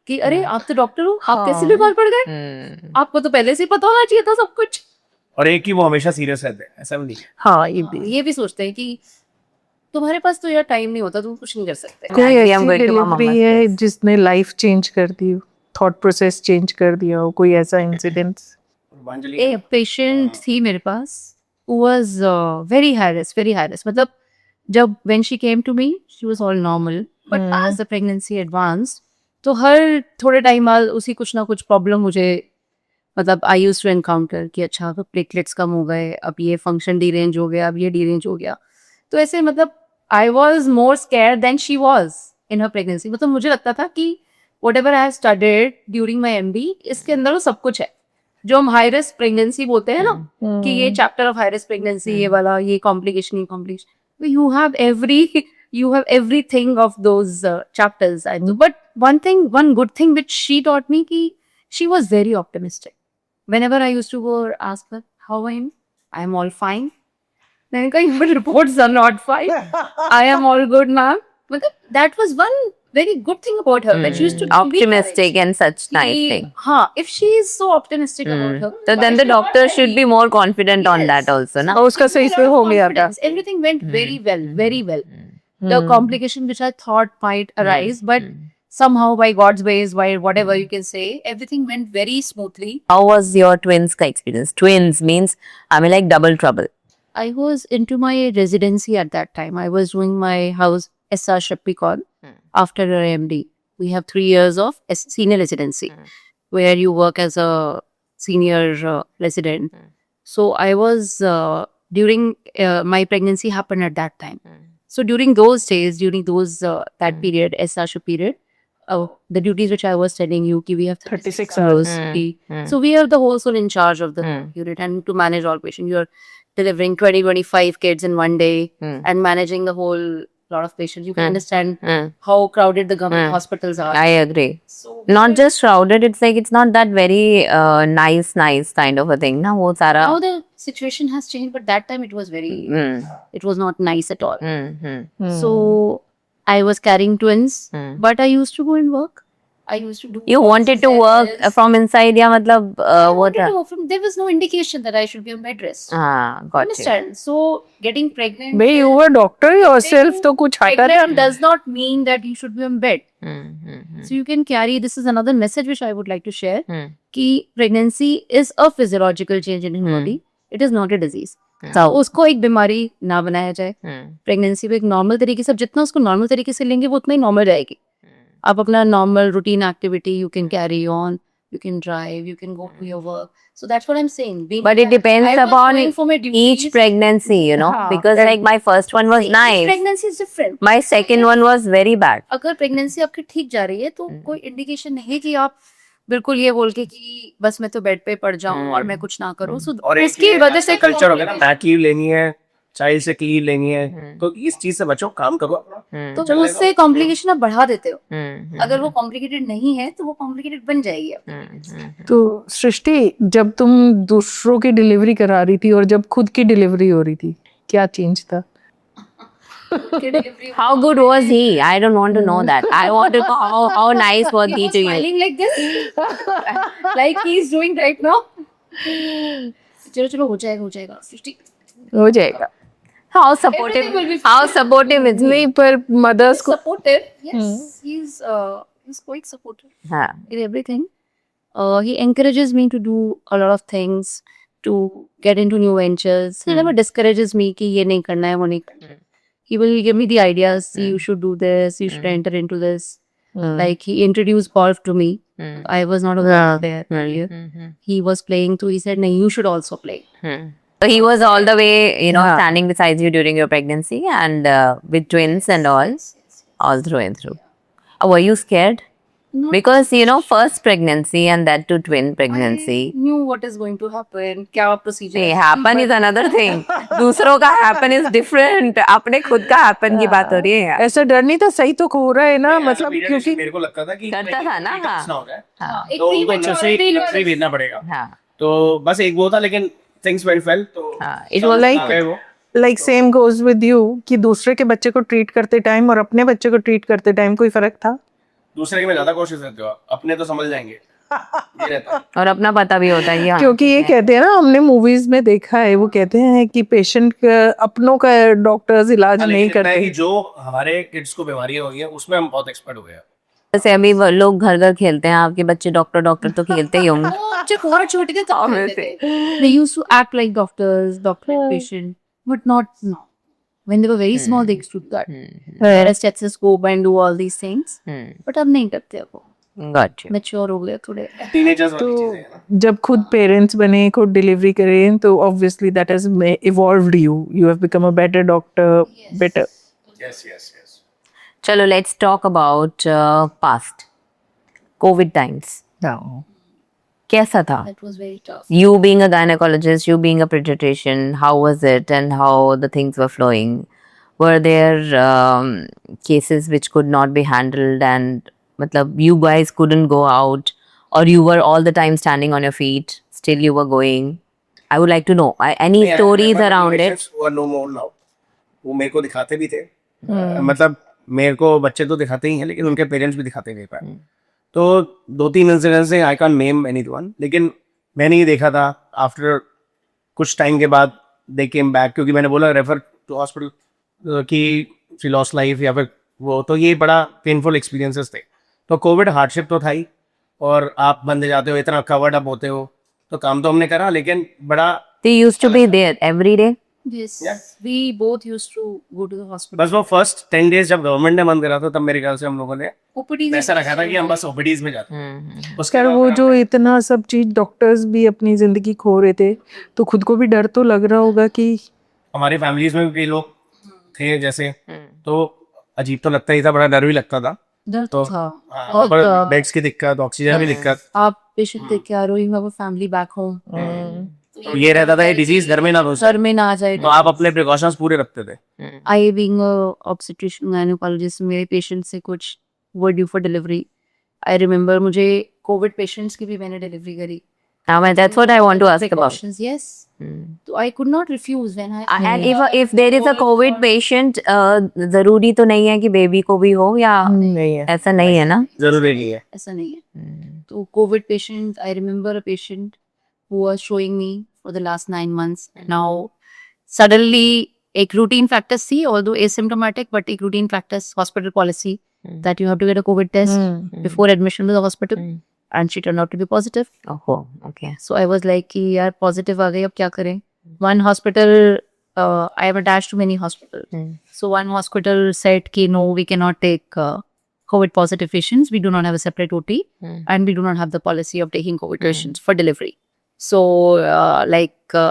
कि अरे आप तो डॉक्टर हो, आप कैसे बीमार पड़ गए, आपको तो पहले से ही पता होना चाहिए था सब कुछ। और एक ही वो हमेशा सीरियस रहते हैं, ऐसा भी नहीं। हाँ ये भी सोचते हैं कि तुम्हारे पास तो यार टाइम नहीं होता, तुम कुछ नहीं कर सकते। कोई Actually, I'm ऐसी going to Mama delivery Mama's है place. जिसने लाइफ चेंज कर दी हो, थॉट प्रोसेस चेंज कर दिया हो, कोई ऐसा इंसिडेंट? ए पेशेंट थी मेरे पास, वाज वेरी हाई रिस्क, मतलब जब when she came to me she was all normal, but as the pregnancy advanced तो हर थोड़े टाइम बाद उसी कुछ ना कुछ प्रॉब्लम मुझे, मतलब आई यूज्ड टू एनकाउंटर कि अच्छा अब प्लेटलेट्स कम हो गए, अब ये फंक्शन डीरेंज हो गया, अब ये डीरेंज हो गया, तो ऐसे मतलब I was more scared than she was in her pregnancy. मतलब मुझे लगता था कि whatever I have studied during my MD, इसके अंदर वो सब कुछ है जो हम हाई रिस्क प्रेगनेंसी बोलते हैं ना, कि ये chapter of high risk pregnancy, ये वाला, ये complication, you have everything of those chapters. But one good thing which she taught me, ki she was very optimistic. Whenever I used to go ask her how I am all fine. Then your reports are not fine. I am all good, ma'am. But that was one very good thing about her. That she used to be optimistic and such nice कि, thing. हाँ, if she is so optimistic about her, So then the doctor should be more confident on that also, na? और उसका सही से हो गया था। Everything went very well, very well. The complication which I thought might arise, but somehow by God's ways, by whatever you can say, everything went very smoothly. How was your twins ka experience? Twins means, I mean like double trouble. I was into my residency at that time. I was doing my house SR Shappikon after your MD. We have 3 years of senior residency where you work as a senior resident. So I was during my pregnancy happened at that time. So during those days, during those that period, SR period, the duties which I was telling you, ki we have 36 hours. So we are the whole soul in charge of the unit and to manage all patients. You're delivering 20-25 kids in one day and managing the whole lot of patients. You can understand how crowded the government hospitals are. I agree. So Not just crowded, it's like it's not that very nice kind of a thing, na? Wo sara. now the situation has changed, but that time it was very, it was not nice at all. So I was carrying twins, but I used to go and work. I used to do. You wanted to work from inside, ya matlab I what? wanted to work from, there was no indication that I should be on bed rest. हाँ, got it. Understand? So getting pregnant. भाई you were doctor yourself, तो कुछ आता था। Pregnant does not mean that you should be on bed. So you can carry, this is another message which I would like to share, Hmm. कि pregnancy is a physiological change in your body. It is not a disease. Hmm. तो उसको एक बीमारी ना बनाया जाए. Hmm. Pregnancy को एक नॉर्मल तरीके से, आप जितना उसको नॉर्मल तरीके से लेंगे वो उतना ही नॉर्मल रहेगी. आप अपना normal routine activity you can carry on, you can drive, you can go to your work. So that's what I'm saying. But it depends I was upon going for my each duties. pregnancy, you know, हाँ, because like my first one was Each nice. pregnancy is different. My second one was very bad. अगर pregnancy आपकी ठीक जा रही है तो कोई indication नहीं कि आप बिल्कुल ये बोल के कि बस मैं तो बेड पे पड़ जाऊं और मैं कुछ ना करूं. So और उसकी वजह से कल्चर हो गया ना, मैट लीव लेनी है, चाइल्ड से लीव लेनी है, तो इस चीज से बचो, काम करो. तो वो उससे कॉम्प्लिकेशन आप बढ़ा देते हो. Hmm. अगर वो कॉम्प्लिकेटेड नहीं है तो वो कॉम्प्लिकेटेड बन जाएगी. तो सृष्टि, जब तुम दूसरों की डिलीवरी करा रही थी और जब खुद की डिलीवरी हो रही थी, क्या चेंज था? How good was he? I don't want to know that. I want to know how nice was he to you? Smiling like this, like he's doing right now. चलो चलो हो जाएगा सृष्टि. हो जाएगा. How supportive? Everything will be How supportive is he? नहीं, पर mother's को Supportive, yes. He's quite supportive हाँ. in everything. He encourages me to do a lot of things, to get into new ventures. He never discourages me कि ये नहीं करना है, वो नहीं करना है. He will give me the ideas. See, you should do this. You should enter into this. Like he introduced golf to me. I was not aware there earlier. He was playing too. He said, "No, you should also play." So he was all the way, you know, Yeah. standing beside you during your pregnancy and with twins and all through and through. Were you scared? No. Because, you know, first pregnancy and that too twin pregnancy. I knew what is going to happen. क्या procedure? See, happen is another thing. दूसरों का happen is different. अपने खुद का happen की बात हो रही है. ऐसा डर नहीं था, सही तो हो रहा है ना, मतलब क्योंकि मेरे को लगता था कि करता था ना, हाँ. ना हो जाए, हाँ. एक तो उनको अच्छा से prematurity भेजना पड़ेगा. हाँ. तो बस एक वो था, लेकिन थिंग्स वेंट वेल. तो हाँ. It was like- आ गए वो. Like same goes with you कि दूसरे के बच्चे को ट्रीट करते टाइम और अपने बच्चे को ट्रीट करते टाइम कोई फर्क था? दूसरे के में ज्यादा कोशिश करते हो, अपने तो समझ जाएंगे, ये रहता है. और अपना पता भी होता है. हाँ. क्योंकि ये कहते हैं ना, हमने मूवीज में देखा है, वो कहते हैं कि पेशेंट का अपनों का डॉक्टर्स इलाज नहीं लेकिन इतना है करते. कि जो हमारे किड्स को बीमारियां हुई हैं उसमें हम बहुत एक्सपर्ट हो गए हैं. जैसे अभी वो लोग घर घर खेलते हैं, आपके बच्चे डॉक्टर तो खेलते ही होंगे. जब बहुत छोटे थे तब खेलते थे. They used to act like doctors, doctor like patient, but not now. When they were very small, they used to do that. Wear a stethoscope and do all these things. But अब नहीं करते अब वो. Got you. Mature हो गए थोड़े. Teenagers वाली तो चीजें हैं ना. जब खुद पेरेंट्स बने, खुद डिलीवरी करें, तो obviously that has evolved you have become a better doctor, better. Yes, yes, yes. चलो, let's talk about past COVID times. कैसा था? That was very tough. You being a gynecologist, you being a pediatrician, how was it and how the things were flowing? Were there cases which could not be handled and matlab, you guys couldn't go out, or you were all the time standing on your feet, still you were going? I would like to know any Yeah, stories my around it. patients who are no more now, वो मेरे को दिखाते भी थे. मतलब मेरे को बच्चे तो दिखाते ही हैं, लेकिन उनके पेरेंट्स भी दिखाते नहीं पाए. तो 2-3 इंसिडेंट से आई कैन नेम एनीवन, लेकिन मैंने ये देखा था आफ्टर कुछ टाइम के बाद दे केम बैक, क्योंकि मैंने बोला रेफर टू हॉस्पिटल कि शी लॉस्ट लाइफ या फिर वो, तो ये बड़ा पेनफुल एक्सपीरियंसेस थे. तो कोविड हार्डशिप तो था ही, और आप बंदे जाते हो, इतना कवर्ड अप होते हो, तो काम तो हमने करा, लेकिन बड़ा They used to be there every day. Yes. Yeah. We both used to go to the hospital. बस वो फर्स्ट 10 डेज जब गवर्नमेंट ने बंद करा था, तब मेरे ख्याल से हम लोगों ने OPDs ऐसा रखा था कि हम बस ओपीडीज में जाते हैं. उसके खैर बाद वो फिर जो इतना सब चीज डॉक्टर्स भी अपनी जिंदगी खो रहे थे, तो खुद को भी डर तो लग रहा होगा कि हमारी फैमिलीज में भी कई लोग थे जैसे, तो अजीब तो लगता ही था, बड़ा डर भी लगता था. डर तो था. हाँ, पर बेड्स की दिक्कत, ऑक्सीजन की दिक्कत, आप पेशेंट देख के आ रहे हो, you have a family back home. तो ये रहता था ये डिजीज घर में ना घुसे, सर में ना आ जाए. तो आप अपने प्रिकॉशंस पूरे रखते थे. I being a obstetrician gynecologist, मेरे पेशेंट से कुछ were due for delivery. I remember मुझे कोविड पेशेंट्स की भी मैंने डिलीवरी करी. Now, that's what I want to ask about. Precautions, yes. So I could not refuse when I. And if there is a COVID patient, जरूरी तो नहीं है कि बेबी को भी हो, या नहीं है. ऐसा नहीं है ना? जरूरी नहीं है. ऐसा नहीं है. तो Covid patient, I remember a patient who was showing me for the last 9 months. Now suddenly एक routine practice थी, although asymptomatic, but एक routine practice hospital policy that you have to get a COVID test before admission to the hospital, and she turned out to be positive. Oh, okay. So I was like कि यार positive आ गई अब क्या करें? One hospital, I am attached to many hospitals. So one hospital said कि no, we cannot take COVID positive patients. We do not have a separate OT, and we do not have the policy of taking COVID patients for delivery. So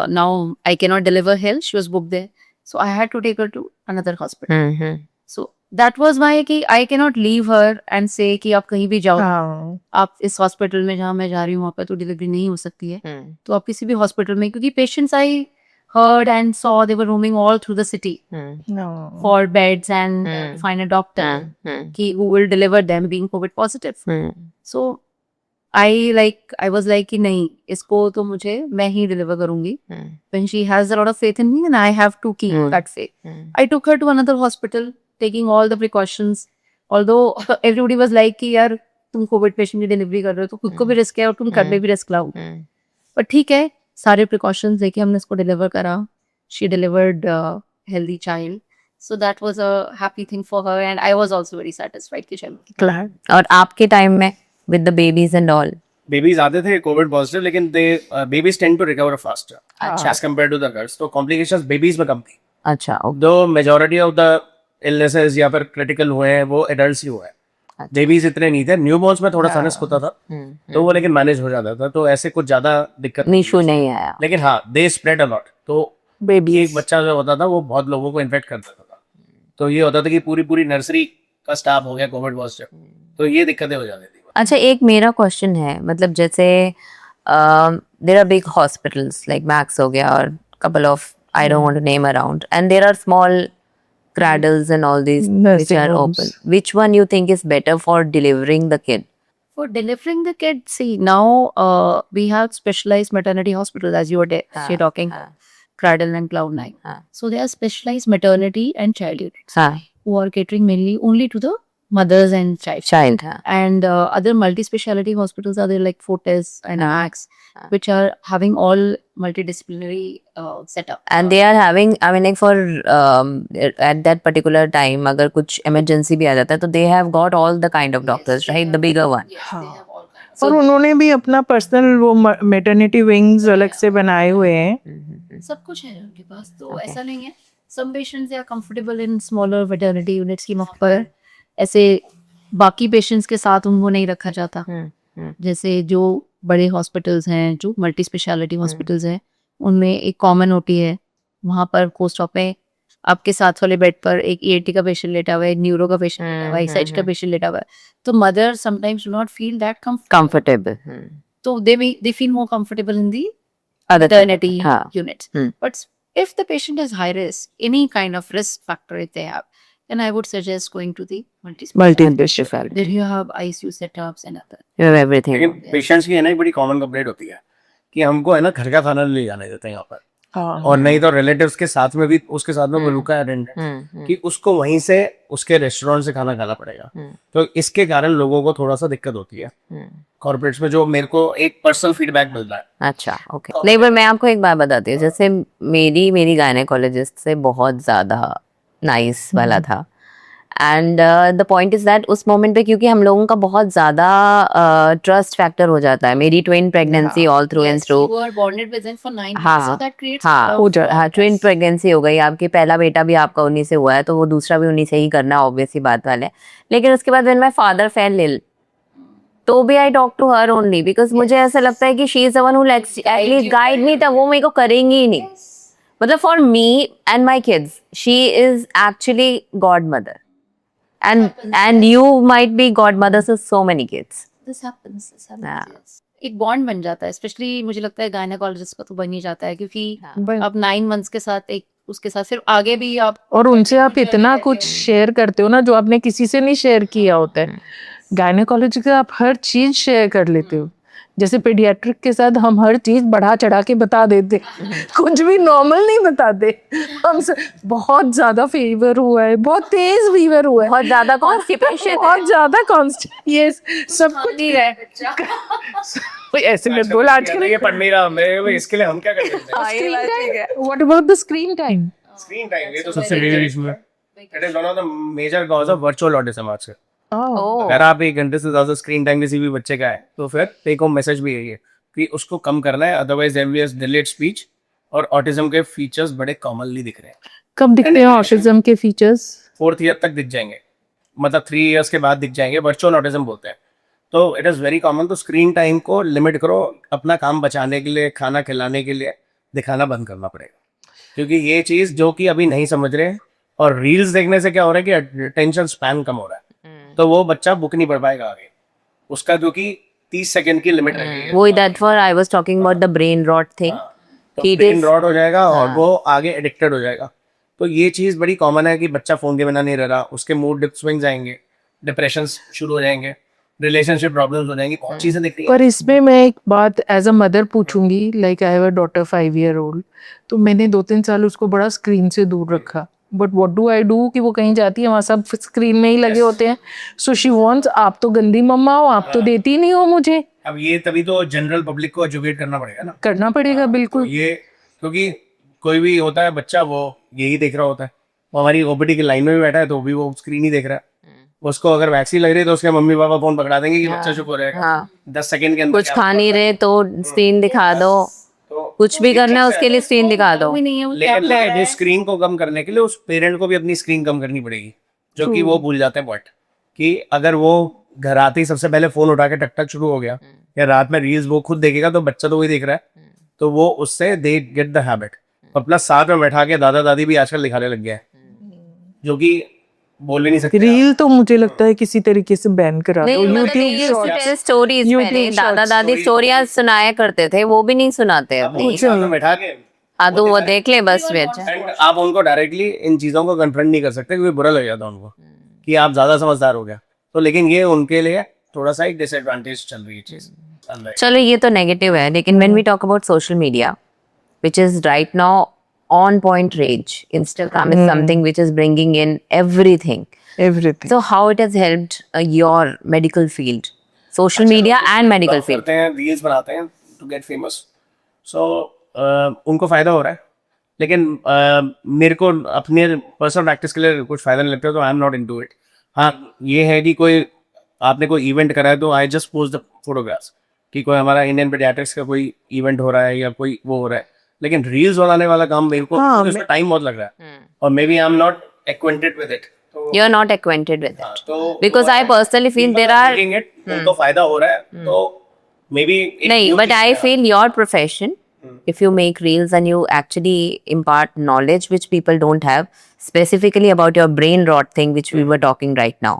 now I cannot deliver here. She was booked there, so I had to take her to another hospital. So that was why कि I cannot leave her and say कि आप कहीं भी जाओ, हाँ आप इस hospital में जहाँ मैं जा रही हूँ वहाँ पे तो डिलीवरी नहीं हो सकती है, तो आप किसी भी हॉस्पिटल में, क्योंकि patients I heard and saw they were roaming all through the city no. for beds and find a doctor who will deliver them being COVID positive. So I was like कि नहीं, इसको तो मुझे मैं ही deliver करूंगी. When she has a lot of faith in me, and I have to keep that faith. I took her to another hospital, taking all the precautions. Although everybody was like कि यार तुम COVID patient की delivery कर रहे हो तो खुद को भी risk है और तुम कर में भी risk लाओ. But ठीक है, सारे precautions लेके हमने इसको deliver करा. She delivered a healthy child. So that was a happy thing for her, and I was also very satisfied कि चलो. Glad. और आपके टाइम में with the babies and all? Babies आते थे कोविड पॉजिटिव, लेकिन they babies tend to recover faster अच्छा. As compare to the girls. तो कॉम्प्लिकेशंस बेबीज में कम थी. अच्छा, okay. दो मेजॉरिटी ऑफ द इलनेसेस या फिर क्रिटिकल हुए हैं वो एडल्ट्स ही हुए हैं. बेबीज इतने नहीं थे. न्यूबॉर्न्स में थोड़ा सा रिस्क होता था, तो वो लेकिन मैनेज हो जाता था. तो ऐसे कुछ ज्यादा दिक्कत इशू नहीं आया. लेकिन हाँ, दे स्प्रेड अ लॉट. तो Babies. एक बच्चा जो होता था वो बहुत लोगों को इन्फेक्ट कर देता था. तो ये होता था कि पूरी नर्सरी का स्टाफ हो गया कोविड पॉजिटिव. तो ये दिक्कतें हो जाती थी. अच्छा, एक मेरा क्वेश्चन है, मतलब जैसे there are big hospitals like Max हो गया और couple of I don't want to name around, and there are small cradles and all these which Nursing are homes. open. Which one you think is better for delivering the kid? For delivering the kid, see now we have specialized maternity hospitals, as you were say talking, Cradle and Cloud9. So they are specialized maternity and child units who are catering mainly only to the mothers and child. And other multi-speciality hospitals are there like Fortis and Max, which are having all multidisciplinary setup. And they are having, I mean, like for at that particular time, अगर कुछ emergency भी आ जाता है तो they have got all the kind of doctors, right? The bigger one. Yes, they have all kinds. और उन्होंने भी अपना पर्सनल वो मेटर्निटी विंग्स अलग से बनाए हुए हैं. सब कुछ है उनके पास, तो ऐसा नहीं है. Some patients they are comfortable in smaller maternity units की वहाँ पर ऐसे बाकी पेशेंट्स के साथ उनको नहीं रखा जाता. जैसे जो बड़े हॉस्पिटल्स हैं, जो मल्टी स्पेशलिटी हॉस्पिटल्स हैं, उनमें एक कॉमन ओटी है. वहाँ पर पोस्ट ऑप में आपके साथ वाले बेड पर एक ENT का पेशेंट लेटा हुआ है, न्यूरो का पेशेंट लेटा हुआ है, ECG का पेशेंट लेटा हुआ है. तो mother sometimes do not feel that Comfortable. तो they feel more comfortable in the Other maternity हाँ. units. But if the patient is high risk, any kind of risk factor if they have, then I would suggest going to the Multi-speciality. There you have ICU setups and other. You have everything. लेकिन patients की है ना एक बड़ी common complaint होती है कि हमको है ना घर का खाना ले जाने देते हैं यहाँ पर. हाँ. और नहीं तो रिलेटिव्स के साथ में भी, उसके साथ में वो रुका है अटेंडेंट कि उसको वहीं से उसके रेस्टोरेंट से खाना खाना पड़ेगा. तो इसके कारण लोगों को थोड़ा सा दिक्कत होती है कॉर्पोरेट्स में, जो मेरे को एक पर्सनल फीडबैक मिलता है. अच्छा, ओके. नहीं, पर मैं आपको एक बात बताती हूँ. जैसे मेरी गायनेकोलॉजिस्ट से बहुत ज़्यादा नाइस वाला था. And the point is that उस मोमेंट पे क्योंकि हम लोगों का बहुत ज़्यादा ट्रस्ट फैक्टर हो जाता है. मेरी twin pregnancy all through and through. You are bonded with them for 9 months, हाँ, so that creates हाँ, ट्विन प्रेगनेंसी हो गई आपकी. पहला बेटा भी आपका उन्हीं से हुआ है, तो वो दूसरा भी उन्हीं से ही करना ऑब्वियस ही बात वाला है. लेकिन उसके बाद when my father fell ill, तो भी I talk to her only because मुझे ऐसा लगता है कि she is the one who at least guide me. तब वो मेरे को करेंगी ही नहीं. मतलब for me and my kids she is actually godmother. And you might be godmothers of so many kids. This happens. Yeah. Yes. एक bond बन जाता है. स्पेशली मुझे लगता है गायनेकोलॉजिस्ट का तो बन ही जाता है, क्योंकि आप 9 मंथ्स के साथ एक उसके साथ फिर आगे भी आप, और उनसे आप इतना कुछ शेयर करते हो ना जो आपने किसी से नहीं शेयर किया होता है. गायनेकोलॉजी से आप हर चीज शेयर कर लेते हो. जैसे पीडियाट्रिक के साथ हम हर चीज बढ़ा चढ़ा के बता देते, कुछ भी नॉर्मल नहीं बताते. हमसे बहुत ज्यादा फीवर हुआ है, बहुत तेज फीवर हुआ है, बहुत ज्यादा कॉन्स्टिपेशन, बहुत ज्यादा कॉन्स्ट, ये सब कुछ नहीं है. ऐसे में बोला आजकल. ये पढ़ नहीं रहा मैं, इसके लिए हम क्या कर सकते हैं? What about the screen time? Screen time ये तो सबसे मेजर इशू है. It is one of the major cause of virtual autism आजकल. Oh. अगर आप 1 घंटे से ज्यादा स्क्रीन टाइम किसी भी बच्चे का है तो फिर टेक होम मैसेज भी यही है कि उसको कम करना है, अदरवाइज एमबीएस डिलेड स्पीच और ऑटिज्म के फीचर्स बड़े कॉमनली दिख रहे हैं। कब दिखते हैं ऑटिज्म के फीचर्स? 4th ईयर तक दिख जाएंगे, मतलब 3 इयर्स के बाद दिख जाएंगे, वर्चुअल ऑटिज्म बोलते हैं। तो इट इज़ वेरी कॉमन। तो स्क्रीन टाइम को लिमिट करो, अपना काम बचाने के लिए, खाना खिलाने के लिए दिखाना बंद करना पड़ेगा, क्योंकि ये चीज़ जो कि अभी नहीं समझ रहे हैं। और रील्स देखने से क्या हो रहा है कि अटेंशन स्पैन कम हो रहा है, तो वो बच्चा बुक नहीं पढ़ पाएगा आगे, उसका जो कि 30 सेकंड की लिमिट रहेगी। वो that for I was talking about the brain rot thing तो कि it ब्रेन is- रॉट हो जाएगा और वो आगे एडिक्टेड हो जाएगा। तो ये चीज़ बड़ी कॉमन है कि बच्चा फोन के बिना नहीं रह रहा, उसके मूड स्विंग्स आएंगे, डिप्रेशन शुरू हो जाएंगे, रिलेशनशिप प्रॉब्लम्स हो जाएंगी, बहुत चीजें दिख रही हैं। पर इसमें मैं एक बात एज अ मदर पूछूंगी, like I have a daughter 5 year old, तो मैंने 2-3 साल उसको बड़ा स्क्रीन से दूर रखा, but what do I do कि वो कहीं जाती है वहाँ सब स्क्रीन में ही लगे होते हैं, सो शी वांट्स, आप तो गंदी मम्मा हो, आप तो देती नहीं हो मुझे। अब ये तभी तो जनरल पब्लिक को एजुकेट करना पड़ेगा ना, करना पड़ेगा बिल्कुल। ये क्योंकि कोई भी होता है बच्चा वो यही देख रहा होता है, वो हमारी ओपीडी की लाइन में भी बैठा है तो भी वो स्क्रीन ही देख रहा है। उसको अगर वैक्सीन लग रही है तो उसके मम्मी पापा फोन पकड़ा देंगे कि बच्चा चुप हो रहेगा, हाँ 10 सेकंड के अंदर कुछ खा नहीं रहे तो स्क्रीन दिखा दो, तो कुछ भी करना है उसके लिए स्क्रीन दिखा दो। भी नहीं है वो क्या लेकिन लेकिन स्क्रीन को कम करने के लिए उस पेरेंट को भी अपनी स्क्रीन कम करनी पड़ेगी, जो कि वो भूल जाते हैं पॉइंट कि अगर वो घर आते ही सबसे पहले फोन उठा के टक टक शुरू हो गया या रात में रील्स वो खुद देखेगा, तो बच्चा तो वही देख रहा है, तो वो उससे दे गेट द हैबिट। और प्लस साथ में बैठा के दादा दादी भी आजकल दिखाने लग गया है, जो कि बोल भी नहीं सकते। रील तो मुझे लगता है किसी तरीके से बैन करा दो, यूट्यूब स्टोरीज YouTube में दादा दादी स्टोरियां सुनाया करते थे, वो भी नहीं सुनाते अभी। साथ में बैठा के हाँ तो वो देख ले बस भी अच्छा। and आप उनको डायरेक्टली इन चीजों को कन्फ्रंट नहीं कर सकते क्योंकि बुरा लग जाता है उनको कि आप ज्यादा समझदार हो गया। तो लेकिन ये उनके लिए थोड़ा सा एक डिसएडवांटेज चल रही है चीज अंदर। चलो ये तो नेगेटिव है, लेकिन when we talk about social media which is right now on point rage, Instagram is something which is bringing in everything. Everything. So how it has helped your medical field, social media and medical field? करते हैं, reels बनाते हैं to get famous, सो उनको फायदा हो रहा है, लेकिन मेरे को अपने पर्सनल प्रैक्टिस के लिए कुछ फायदा नहीं लगता, तो आई एम नॉट इनटू इट। हाँ ये है कि कोई आपने कोई इवेंट करा है तो I just post the photographs कि कोई हमारा इंडियन पीडियाट्रिक्स का कोई इवेंट हो रहा है या कोई वो हो रहा है, लेकिन रील्स बनाने वाला काम मेरे को उसमें टाइम बहुत लग रहा है और maybe I am not acquainted with it. You're not acquainted with it. तो Because I personally feel there are उनको फायदा हो रहा है तो may be nahi, but I feel your profession, if you make reels and you actually impart knowledge which people don't have, specifically about your brain rot thing which we were talking right now,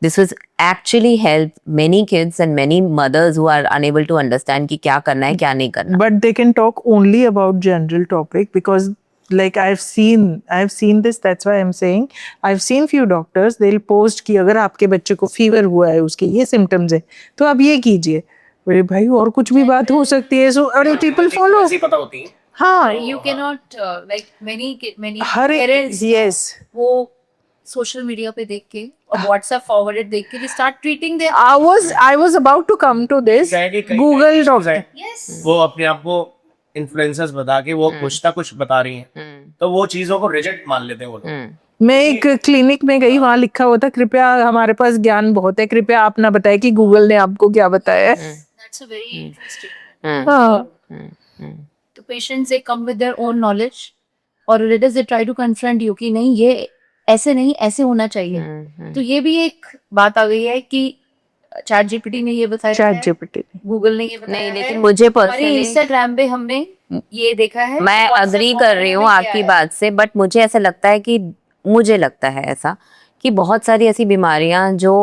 this was actually help many kids and many mothers who are unable to understand कि क्या करना है क्या नहीं करना। But they can talk only about general topic because like I've seen this, that's why I'm saying I've seen few doctors, they'll post कि अगर आपके बच्चे को फीवर हुआ है, उसके ये symptoms है तो आप ये कीजिए। अरे भाई और कुछ भी बात हो सकती है, so अरे people follow। ऐसी पता होती है। हाँ you cannot like many हर parents yes वो सोशल मीडिया पे देख के और व्हाट्सएप फॉरवर्डेड देख के start treating their I was about to come to this क्या है कि कई Google issues doctor हैं, वो अपने आप को इन्फ्लुएंसर्स बता के वो कुछ ना कुछ बता रही हैं, तो वो चीजों को रिजेक्ट मान लेते हैं वो लोग। मैं एक क्लिनिक में गई, वहां लिखा हुआ था कृपया हमारे पास ज्ञान बहुत है, कृपया आप ना बताएं कि गूगल ने आपको क्या बताया है। दैट्स अ वेरी इंटरेस्टिंग हाँ तो patients they come with their own knowledge और relatives they try to confront you कि नहीं ये ऐसे नहीं ऐसे होना चाहिए। तो ये भी एक बात आ गई है कि चैट जीपीटी ने ये बताया चैट जीपीटी गूगल ने ये बताया नहीं, है। लेकिन मुझे हमारे पर्सनली इंस्टाग्राम पे हमने ये देखा है। मैं WhatsApp अग्री पे कर रही हूँ हमने आपकी किया है। बात से, बट मुझे ऐसा लगता है कि मुझे लगता है ऐसा कि बहुत सारी ऐसी बीमारियां जो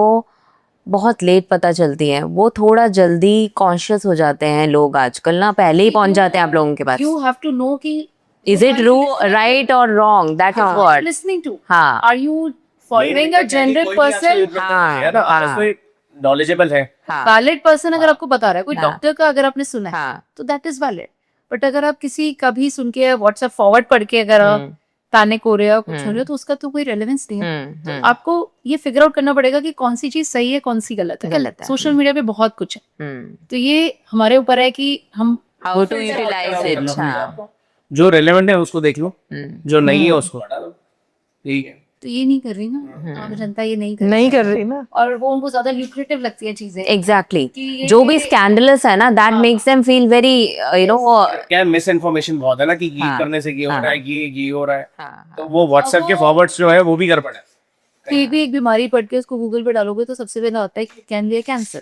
बहुत लेट पता चलती हैं, वो थोड़ा जल्दी कॉन्शियस हो जाते हैं लोग आजकल ना, पहले ही पहुंच जाते हैं आप लोगों के पास। You have to know कि इज इट राइट और wrong, that is what. listening to हाँ are you following a generic person knowledgeable है। वैलिड पर्सन अगर आपको बता रहा है, कोई हाँ। डॉक्टर का अगर आपने सुना है हाँ तो दैट इज वैलिड। बट अगर आप किसी का भी सुन के व्हाट्सएप फॉरवर्ड पढ़ के अगर आप पैनिक हो रहे हो कुछ हो रहे हो तो उसका तो कोई रेलेवेंस नहीं है। तो आपको ये फिगर आउट करना पड़ेगा कि कौन सी चीज सही है कौन सी गलत है। गलत है। सोशल मीडिया पे बहुत कुछ है, तो ये हमारे ऊपर है कि हम हाउ टू यूटिलाइज इट। हाँ जो रेलेवेंट है उसको देख लो, जो नहीं है उसको हटा दो, ठीक है। तो ये नहीं कर रही ना, आम जनता ये नहीं कर नहीं कर रही ना। और वो उनको ज्यादा ल्यूक्रेटिव लगती है चीजें। एग्जैक्टली कि ये- जो भी स्कैंडलस है ना, that makes them feel very you know. क्या मिस इन्फॉर्मेशन बहुत है ना कि ये हाँ, करने से ये हो हाँ, रहा है, ये हो रहा है, हाँ, तो वो व्हाट्सएप के फॉरवर्ड्स जो है वो भी कर पड़े। कोई भी एक बीमारी पढ़ के उसको गूगल पे डालोगे तो सबसे पहले आता है कि कैन बी कैंसर,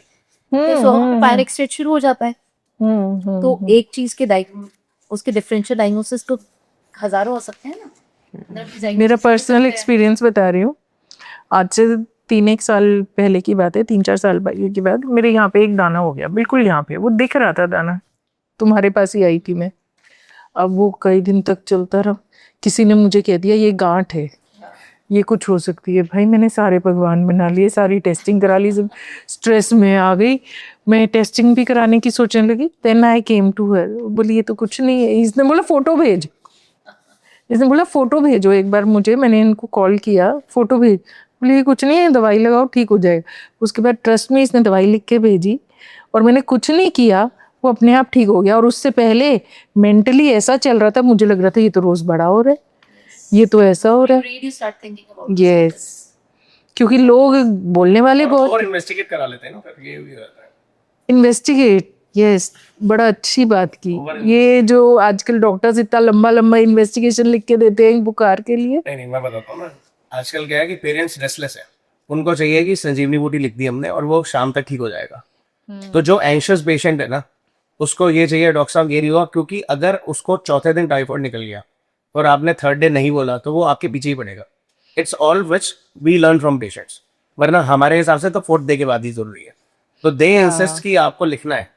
हम्म, तो पैनिक स्टेट शुरू हो जाता है। हम्म। तो एक चीज के उसके डिफरेंशियल डायग्नोसिस तो हजारों हो सकते हैं ना। मेरा पर्सनल एक्सपीरियंस बता रही हूँ। आज से 3-1 साल पहले की बात है, 3-4 साल पहले की बात। मेरे यहाँ पे एक दाना हो गया, बिल्कुल यहाँ पे वो दिख रहा था दाना, तुम्हारे पास ही आई थी मैं। अब वो कई दिन तक चलता रहा। किसी ने मुझे कह दिया ये गांठ है, ये कुछ हो सकती है। भाई मैंने सारे भगवान बना लिए, सारी टेस्टिंग करा ली, सब स्ट्रेस में आ गई। मैं टेस्टिंग भी कराने की सोचने लगी। Then I came to her, बोली ये तो कुछ नहीं है। इसने बोला फोटो भेज, इसने बोला फोटो भेजो एक बार मुझे। मैंने इनको कॉल किया, फोटो भेज। बोले ये कुछ नहीं है, दवाई लगाओ ठीक हो जाएगा। उसके बाद ट्रस्ट में इसने दवाई लिख के भेजी और मैंने कुछ नहीं किया, वो अपने आप ठीक हो गया। और उससे पहले मेंटली ऐसा चल रहा था, मुझे लग रहा था ये तो रोज बड़ा हो रहा है, ये तो ऐसा हो रहा है। यस, क्योंकि लोग बोलने वाले बहुत। और इन्वेस्टिगेट करा लेते हैं ना, फिर ये भी रहता है। इन्वेस्टिगेट, यस, बड़ा अच्छी बात की। ये जो आजकल डॉक्टर्स इतना लंबा लंबा इन्वेस्टिगेशन लिख के देते हैं बुखार के लिए। नहीं मैं बताता हूँ ना, आजकल क्या है कि पेरेंट्स रेस्टलेस है, उनको चाहिए कि संजीवनी बूटी लिख दी हमने और वो शाम तक ठीक हो जाएगा। तो जो एंशियस पेशेंट है ना, उसको ये चाहिए डॉक्टर साहब ये नहीं हुआ, क्योंकि अगर उसको चौथे दिन टाइफाइड निकल गया और आपने थर्ड डे नहीं बोला तो वो आपके पीछे ही पड़ेगा। It's all which we learn from patients, वरना हमारे हिसाब से तो फोर्थ डे के बाद ही जरूरी है। तो दे इंसिस्ट कि आपको लिखना है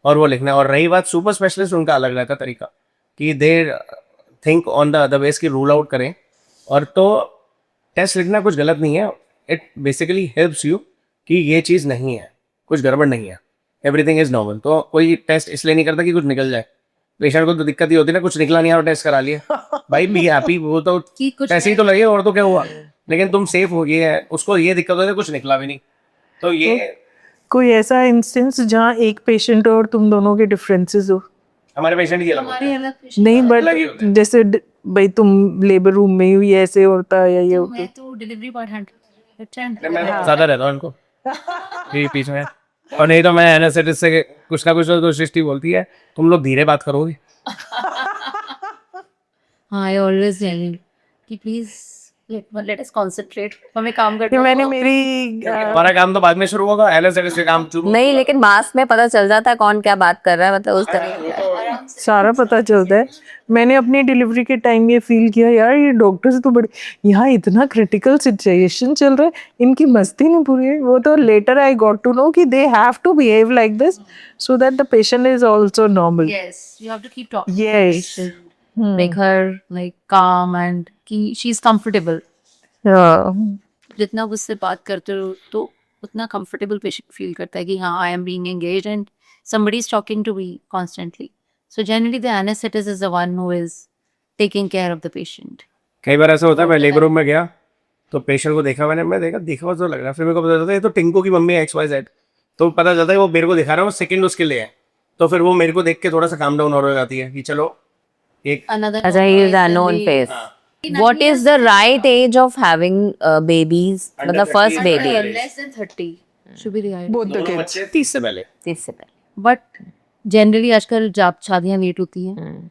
और वो लिखना है। और रही बात सुपर स्पेशलिस्ट, उनका अलग रहता तरीका कि they think on the other ways की रूल आउट करें। और तो टेस्ट लिखना कुछ गलत नहीं है, इट बेसिकली हेल्प्स यू कि ये चीज़ नहीं है, कुछ गड़बड़ नहीं है, एवरीथिंग इज नॉर्मल। तो कोई टेस्ट इसलिए नहीं करता कि कुछ निकल जाए। पेशेंट को तो दिक्कत ही होती है ना, कुछ निकला नहीं और टेस्ट करा लिया, भाई बी हैप्पी, वो तो कि कुछ ऐसे ही तो लगे और तो क्या हुआ, लेकिन तुम सेफ हो गए है। उसको ये दिक्कत होती है कुछ निकला भी नहीं। तो ये कोई ऐसा इंस्टेंस जहाँ एक पेशेंट और तुम दोनों के डिफरेंसेस हो? हमारे पेशेंट ही अलग होते हैं। अलग नहीं, अलग ही होते बट जैसे भाई तुम लेबर रूम में ही ऐसे होता है या ये होता है। मैं तो डिलीवरी बॉय मैं ज्यादा रहता हूँ इनको ये पीछे में। और नहीं तो मैं एनेस्थेटिस्ट से कुछ ना कुछ तो सृष्टि बोलती है, तुम लोग धीरे बात करोगे। हाँ, आई ऑलवेज टेल कि प्लीज लेट अस कंसंट्रेट, हमें काम करना कि है। मैंने मेरी हमारा काम तो बाद में शुरू होगा, एनेस्थेटिस्ट का काम शुरू। नहीं, लेकिन मास्क में पता चल जाता है कौन क्या बात कर रहा है, मतलब उस तरह का। सारा पता चलता है। मैंने अपनी डिलीवरी के टाइम ये फील किया, यार ये डॉक्टर्स तो बड़े, यहाँ इतना क्रिटिकल सिचुएशन चल रहा है, इनकी मस्ती नहीं पूरी है। वो तो later I got to know कि they have to behave like this so that the patient is also normal. Yes, you have to keep talking. Yes. Make her like calm and कि she is comfortable. जितना उससे बात करते हो तो उतना comfortable patient feel करता है कि हाँ, I am being engaged and somebody is talking to me constantly. So generally the anesthetist is the one who is taking care of the patient. कई बार ऐसा होता है, मैं लेबर रूम में गया तो पेशेंट को देखा, मैं देखा हुआ तो लग रहा है, फिर मेरे को पता चलता है ये तो टिंकू की मम्मी है XYZ। तो पता चलता है वो मेरे को दिखा रहा है, वो सेकंड उसके लिए है। तो फिर वो मेरे को देख के थोड़ा सा काम डाउन हो जाती है कि चलो एक Another अच्छा, he is an unknown face. What is the right age of having babies? Under मतलब 30 first is baby. right. less than 30 should be the idea. Both the दोनों किड्स। बच्चे 30 से पहले। इससे पहले। But generally आजकल जब शादियां लेट होती हैं,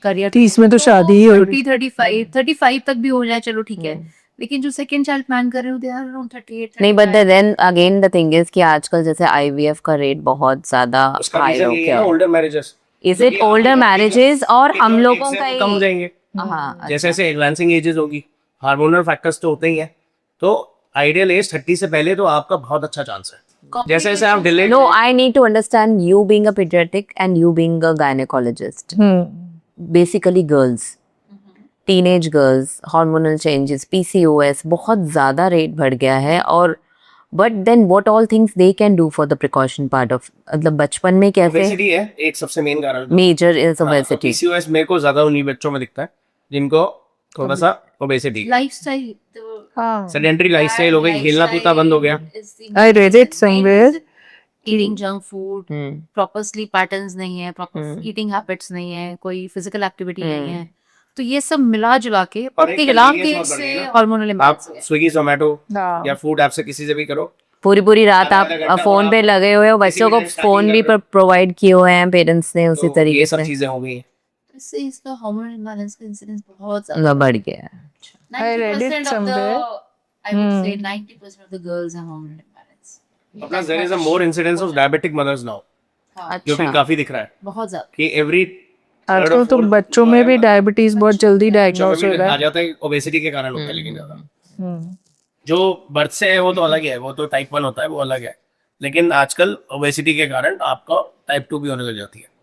करियर 30 में तो शादी ही हो रही। 35 तक भी हो जाए चलो ठीक है, लेकिन जो सेकंड चाइल्ड प्लान कर रहे हो दे आर अराउंड 38। नहीं, but then again the thing is कि आजकल जैसे IVF का रेट बहुत ज्यादा उसका हाई रीजन हो ये है गया। ना, older marriages. Is it older marriages और हम लोगों का कम हो ही? जाएंगे हाँ, जैसे जैसे एडवांसिंग एजेस होगी, हार्मोनल फैक्टर्स तो होते ही हैं। तो आइडियल एज 30 से पहले तो आपका बहुत अच्छा चांस है। जैसे जैसे आप delay no, I need to understand you being a pediatric and you being a gynecologist. Basically girls, teenage girls, hormonal changes, PCOS, बहुत ज़्यादा रेट बढ़ गया है। और but then what all things they can do for the precaution part of, मतलब बचपन में कैसे? ओबेसिटी है एक सबसे मेन कारण। Major is obesity. PCOS मेरे को ज्यादा उन्हीं बच्चों में दिखता है जिनको थोड़ा सा ओबेसिटी, लाइफस्टाइल हाँ, सेडेंटरी लाइफस्टाइल हो गई, खेलना कूदना बंद हो गया। I read it somewhere. Eating junk food, proper sleep patterns नहीं है, प्रॉपर ईटिंग हैबिट्स नहीं है, कोई फिजिकल एक्टिविटी नहीं है, तो ये सब मिला जुला के और और एक पिघला convenience के बहुत बढ़ गई इससे ना। हार्मोनल आप इम्बैलेंस हो गया। स्विगी जोमेटो हाँ। या फूड ऐप से किसी से भी करो, पूरी पूरी रात आधा घंटा आप फोन आप पे लगे हुए हो, किसी बच्चों को भी time फोन भी starting कर प्रोवाइड किए हुए हैं पेरेंट्स ने उसी तो तरीके ये सब से। चीजें हो गई हैं। इससे इसका हार्मोनल इम्बैलेंस का इंसिडेंस बहुत ज्यादा बढ़ गया है। 90% of the, somewhere. I would say 90% of the girls have hormonal imbalance. Plus there is a more incidence of diabetic mothers now, जो कि अच्छा, काफी दिख रहा है बहुत ज्यादा। कि एवरी आजकल तो बच्चों में भी डायबिटीज बहुत जल्दी डायग्नोस हो रहा आ है। जाता है, ओबेसिटी के कारण होता है। लेकिन ज्यादा हम्म। जो बर्थ से है वो तो अलग है, वो तो टाइप 1 होता है, वो अलग है। लेकिन आजकल ओबेसिटी के कारण आपका टाइप 2 भी होने लग जाती है।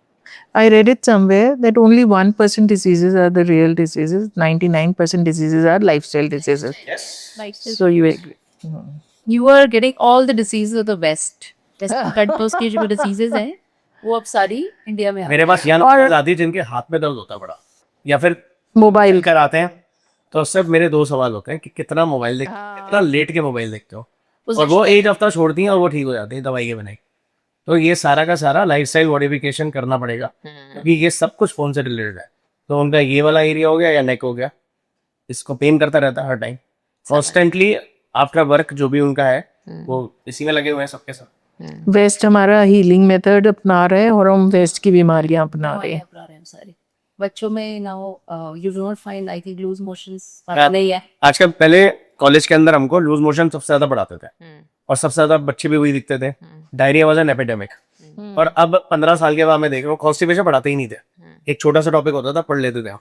I read it somewhere that only 1% diseases are the real diseases. 99% diseases are lifestyle diseases. Yes. Like So you agree? you are getting all the diseases of the West. Western countries की जो diseases हैं, वो अब सारी India में आ मेरे पास यहाँ लोग आती है जिनके हाथ में दर्द होता है बड़ा, या फिर मोबाइल कर आते हैं, तो सिर्फ मेरे 2 सवाल होते हैं कि कितना मोबाइल देखते हो, कितना लेट के मोबाइल देखते हो, और वो एक हफ्ता छोड़ती हैं और वो ठीक हो जाती है दवाई के बिना ही। तो ये सारा का सारा लाइफस्टाइल मॉडिफिकेशन करना पड़ेगा, क्योंकि ये सब कुछ फोन से रिलेटेड है। तो उनका ये वाला एरिया हो गया या नेक हो गया, इसको पेन करता रहता है हर टाइम कॉन्स्टेंटली। आफ्टर वर्क जो भी उनका है वो इसी में लगे हुए हैं सबके सब। वेस्ट हमारा हीलिंग मेथड अपना रहे हैं और हम वेस्ट की बीमारियां अपना रहे हैं। सारी बच्चों में now you do not find I think loose motions हाँ। नहीं है। आजकल पहले कॉलेज के अंदर हमको लूज मोशन सबसे ज्यादा पढ़ाते थे, और सबसे ज्यादा बच्चे भी वही दिखते थे। Diarrhoea was an epidemic. और अब 15 साल के बाद मैं देख रहा हूँ कॉन्स्टिपेशन पढ़ाते ही नहीं थे, एक छोटा सा टॉपिक होता था, पढ़ लेते थे।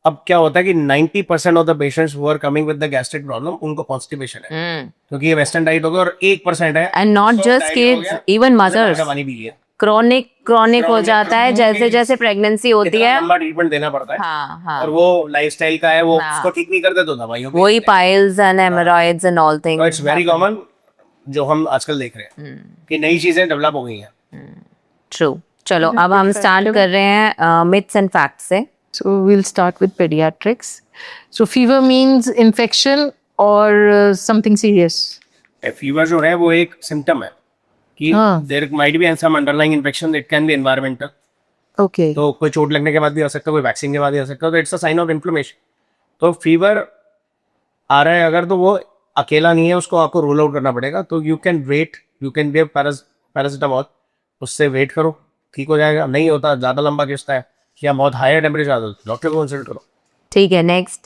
अब क्या होता है कि 90% of the patients who are coming with the gastric problem उनको कॉन्स्टिपेशन है, क्योंकि ये वेस्टर्न डाइट हो गया और 1% है। And not just kids, even mothers, पानी पी लिया, क्रॉनिक हो जाता है जैसे जैसे प्रेगनेंसी होती है। लंबा ट्रीटमेंट देना पड़ता है। हाँ हाँ, और वो लाइफस्टाइल का है, वो हाँ। उसको ठीक नहीं करते तो दवाइयों पे वही piles and hemorrhoids and all it's things. Very common जो हम आजकल देख रहे हैं कि नई चीजें डेवलप हो गई हैं। ट्रू। चलो अब हम स्टार्ट कर रहे हैं मिथ्स एंड फैक्ट्स से। So we'll start with pediatrics. So fever means infection or something serious. Fever जो है वो एक सिम्टम है कि हाँ। There might be some underlying infection, it can be environmental. Okay. तो कोई चोट लगने के बाद भी आ सकता है, कोई वैक्सीन के बाद भी आ सकता है, तो it's a sign of inflammation. तो फीवर आ रहा है अगर, तो वो अकेला नहीं है, उसको आपको रूल आउट करना पड़ेगा। तो you can wait, you can give paracetamol, उससे वेट करो, ठीक हो जाएगा। नहीं होता, ज़्यादा लंबा खिंचता है या बहुत हाई टेम्परेचर आता है, डॉक्टर को कंसल्ट करो। ठीक है, next,